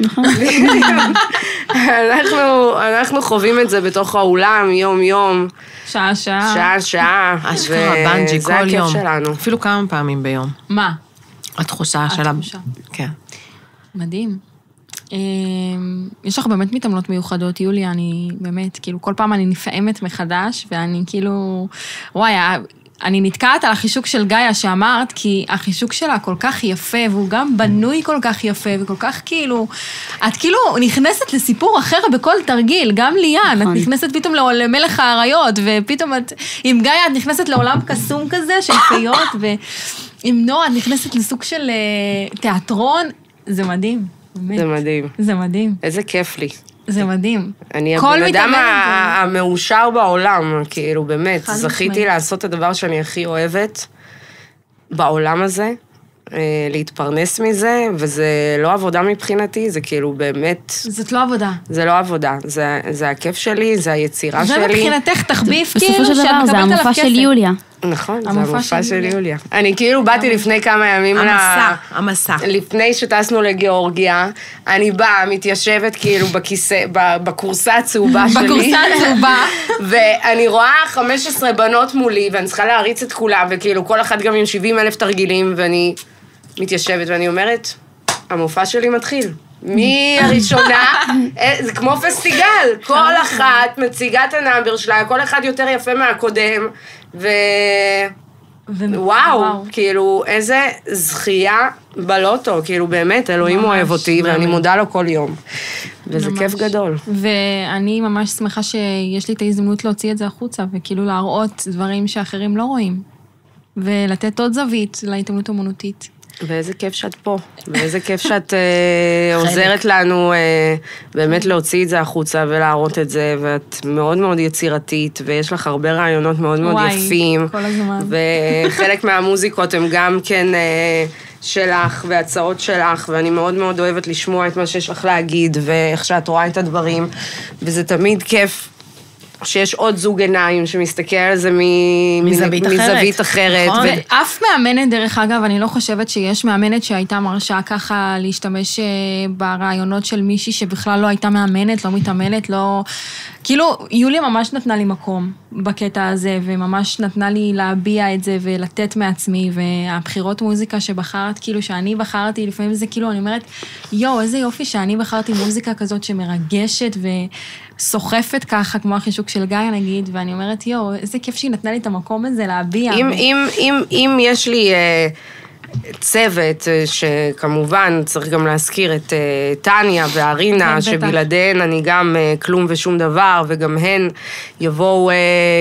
אנחנו חווים את זה בתוך האולם, יום-יום. שעה. אשכרה בנג'י כל יום. זה הכיף שלנו. אפילו כמה פעמים ביום. מה? התחושה שלה. כן. מדהים. יש לך באמת מתעמלות מיוחדות, יוליה, אני באמת, כאילו, כל פעם אני נפעמת מחדש, ואני כאילו, וואי, אני נתקעת על החישוק של גאיה שאמרת, כי החישוק שלה כל כך יפה, והוא גם בנוי כל כך יפה, וכל כך כאילו, את כאילו נכנסת לסיפור אחר בכל תרגיל, גם ליאן, את נכנסת פתאום למלך האריות, ופתאום עם גאיה את נכנסת לעולם קסום כזה, של פיות, ועם נועה את נכנסת לסוג של תיאטרון, זה מדהים. זה מדהים. זה מדהים. איזה כיף לי. זה מדהים. אני הבן אדם המאושר בעולם, כאילו באמת, זכיתי לעשות את הדבר שאני הכי אוהבת בעולם הזה, להתפרנס מזה, וזה לא עבודה מבחינתי, זה כאילו באמת... זאת לא עבודה. זה לא עבודה, זה הכיף שלי, זה היצירה שלי. זה מבחינתך תחביף, כאילו, בסופו של דבר, זה המופע של יוליה. נכון, זה המופע של יוליה. אני כאילו באתי לפני כמה ימים המסע. לפני שטסנו לגיאורגיה, אני באה, מתיישבת כאילו בכיסא, בקורסה הצהובה שלי. בקורסה הצהובה. ואני רואה 15 בנות מולי, ואני צריכה להריץ את כולם, וכאילו כל אחת גם עם 70,000 תרגילים, ואני מתיישבת ואני אומרת, המופע שלי מתחיל. מי הראשונה? זה כמו פסטיגל, כל אחת מציגה את הנאמבר שלה, כל אחד יותר יפה מהקודם, וואו, כאילו, איזה זכייה בלוטו, כאילו באמת, אלוהים אוהב אותי, ואני מודה לו כל יום. וזה כיף גדול. ואני ממש שמחה שיש לי את ההזדמנות להוציא את זה החוצה, וכאילו להראות דברים שאחרים לא רואים, ולתת עוד זווית להתעמלות אומנותית. ואיזה כיף שאת פה, ואיזה כיף שאת עוזרת לנו באמת להוציא את זה החוצה ולהראות את זה, ואת מאוד מאוד יצירתית, ויש לך הרבה רעיונות מאוד מאוד יפים. כל הזמן. וחלק מהמוזיקות הם גם כן שלך והצעות שלך, ואני מאוד מאוד אוהבת לשמוע את מה שיש לך להגיד, ואיך שאת רואה את הדברים, וזה תמיד כיף. שיש עוד זוג עיניים שמסתכל על זה מזווית אחרת. נכון. ואף מאמנת, דרך אגב, אני לא חושבת שיש מאמנת שהייתה מרשה ככה להשתמש ברעיונות של מישהי שבכלל לא הייתה מאמנת, לא מתאמנת, לא... כאילו, יוליה ממש נתנה לי מקום בקטע הזה, וממש נתנה לי להביע את זה ולתת מעצמי, והבחירות מוזיקה שבחרת, כאילו שאני בחרתי, לפעמים זה כאילו, אני אומרת, איזה יופי שאני בחרתי מוזיקה כזאת שמרגשת וסוחפת ככה, כמו החישוק של גיא נגיד, ואני אומרת, איזה כיף שהיא נתנה לי את המקום הזה להביע. אם יש לי... צוות, שכמובן צריך גם להזכיר את טניה וארינה, שבלעדיהן אני גם כלום ושום דבר, וגם הן יבואו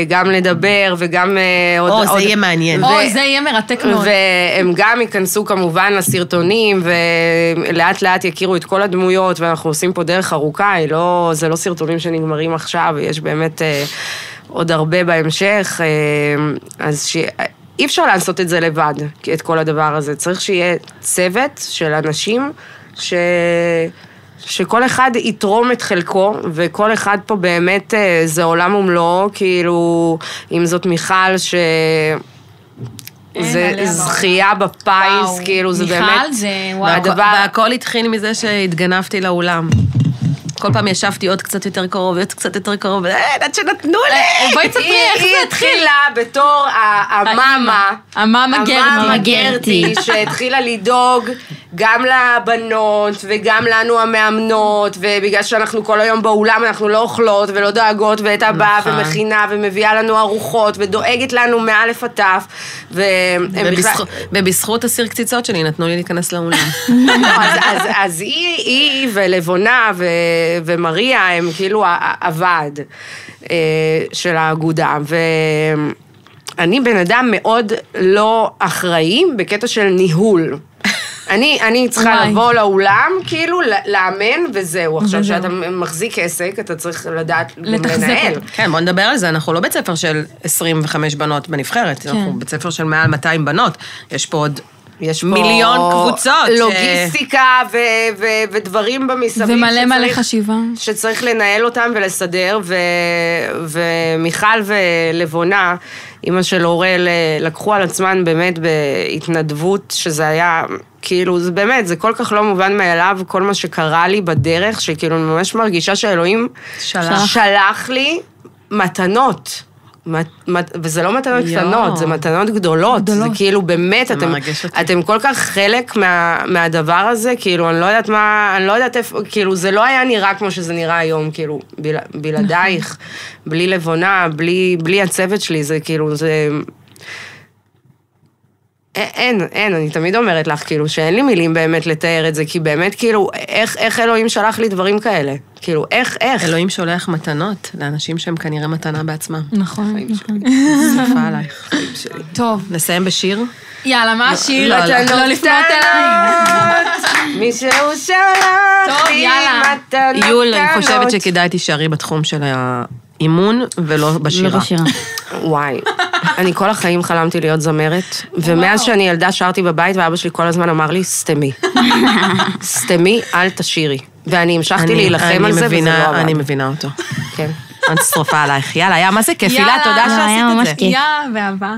גם לדבר, וגם עוד... זה יהיה מעניין. זה יהיה מרתק מאוד. והם גם ייכנסו כמובן לסרטונים, ולאט לאט יכירו את כל הדמויות, ואנחנו עושים פה דרך ארוכה, זה לא סרטונים שנגמרים עכשיו, יש באמת עוד הרבה בהמשך, אז אי אפשר לעשות את זה לבד, את כל הדבר הזה. צריך שיהיה צוות של אנשים שכל אחד יתרום את חלקו, וכל אחד פה באמת זה עולם ומלואו, כאילו, אם זאת מיכל זה זכייה בפיס, כאילו, זה באמת... מיכל זה וואו. והכל התחיל מזה שהתגנבתי לאולם. כל פעם ישבתי עוד קצת יותר קרוב, עוד קצת יותר קרוב, עד שנתנו לי. בואי תספרי איך זה התחיל. היא התחילה בתור המאמה גרטי, שהתחילה לדאוג גם לבנות וגם לנו המאמנות, ובגלל שאנחנו כל היום באולם אנחנו לא אוכלות ולא דואגות, ואת הבאה ומכינה ומביאה לנו ארוחות ודואגת לנו מאלף עטף. ובזכות הסיר קציצות שלי נתנו לי להיכנס לאולם. אז היא ולבונה ומריה הם כאילו הוועד של האגודה, ואני בן אדם מאוד לא אחראי בקטע של ניהול. אני צריכה לבוא לאולם, כאילו לאמן וזהו. עכשיו שאתה מחזיק עסק, אתה צריך לדעת לנהל. כן, בוא נדבר על זה, אנחנו לא בית ספר של 25 בנות בנבחרת, אנחנו בית ספר של מעל 200 בנות, יש פה עוד... יש מיליון קבוצות. לוגיסטיקה ודברים במסביב. ומלא מלא חשיבה. שצריך לנהל אותם ולסדר, ומיכל ולבונה, אמא של אורל, לקחו על עצמן באמת בהתנדבות, שזה היה, כאילו, זה באמת, זה כל כך לא מובן מאליו, כל מה שקרה לי בדרך, שכאילו אני ממש מרגישה שאלוהים שלח לי מתנות. וזה לא מתנות קטנות, זה מתנות גדולות, זה כאילו באמת, אתם כל כך חלק מהדבר הזה, כאילו אני לא יודעת איפה, כאילו זה לא היה נראה כמו שזה נראה היום, כאילו בלעדייך, בלי לבונה, בלי הצוות שלי, זה כאילו, זה... אין, אני תמיד אומרת לך, כאילו, שאין לי מילים באמת לתאר את זה, כי באמת, כאילו, איך אלוהים שלח לי דברים כאלה? כאילו, איך? אלוהים שולח מתנות לאנשים שהם כנראה מתנה בעצמם. נכון. סופה עלייך. טוב. נסיים בשיר? יאללה, מה השיר? לא לפנות אליי. מישהו שלח לי מתנות. יול, אני חושבת שכדאי תישארי בתחום של האימון ולא בשירה. לא בשירה. וואי, אני כל החיים חלמתי להיות זמרת, ומאז שאני ילדה שרתי בבית, ואבא שלי כל הזמן אמר לי, סתמי. סתמי, אל תשירי. ואני המשכתי להילחם על זה, וזה לא עבד. אני מבינה אותו. כן. אני שרופה עלייך. יאללה, היה מה זה כיף, הילה, תודה שעשית את זה. יאללה, באהבה.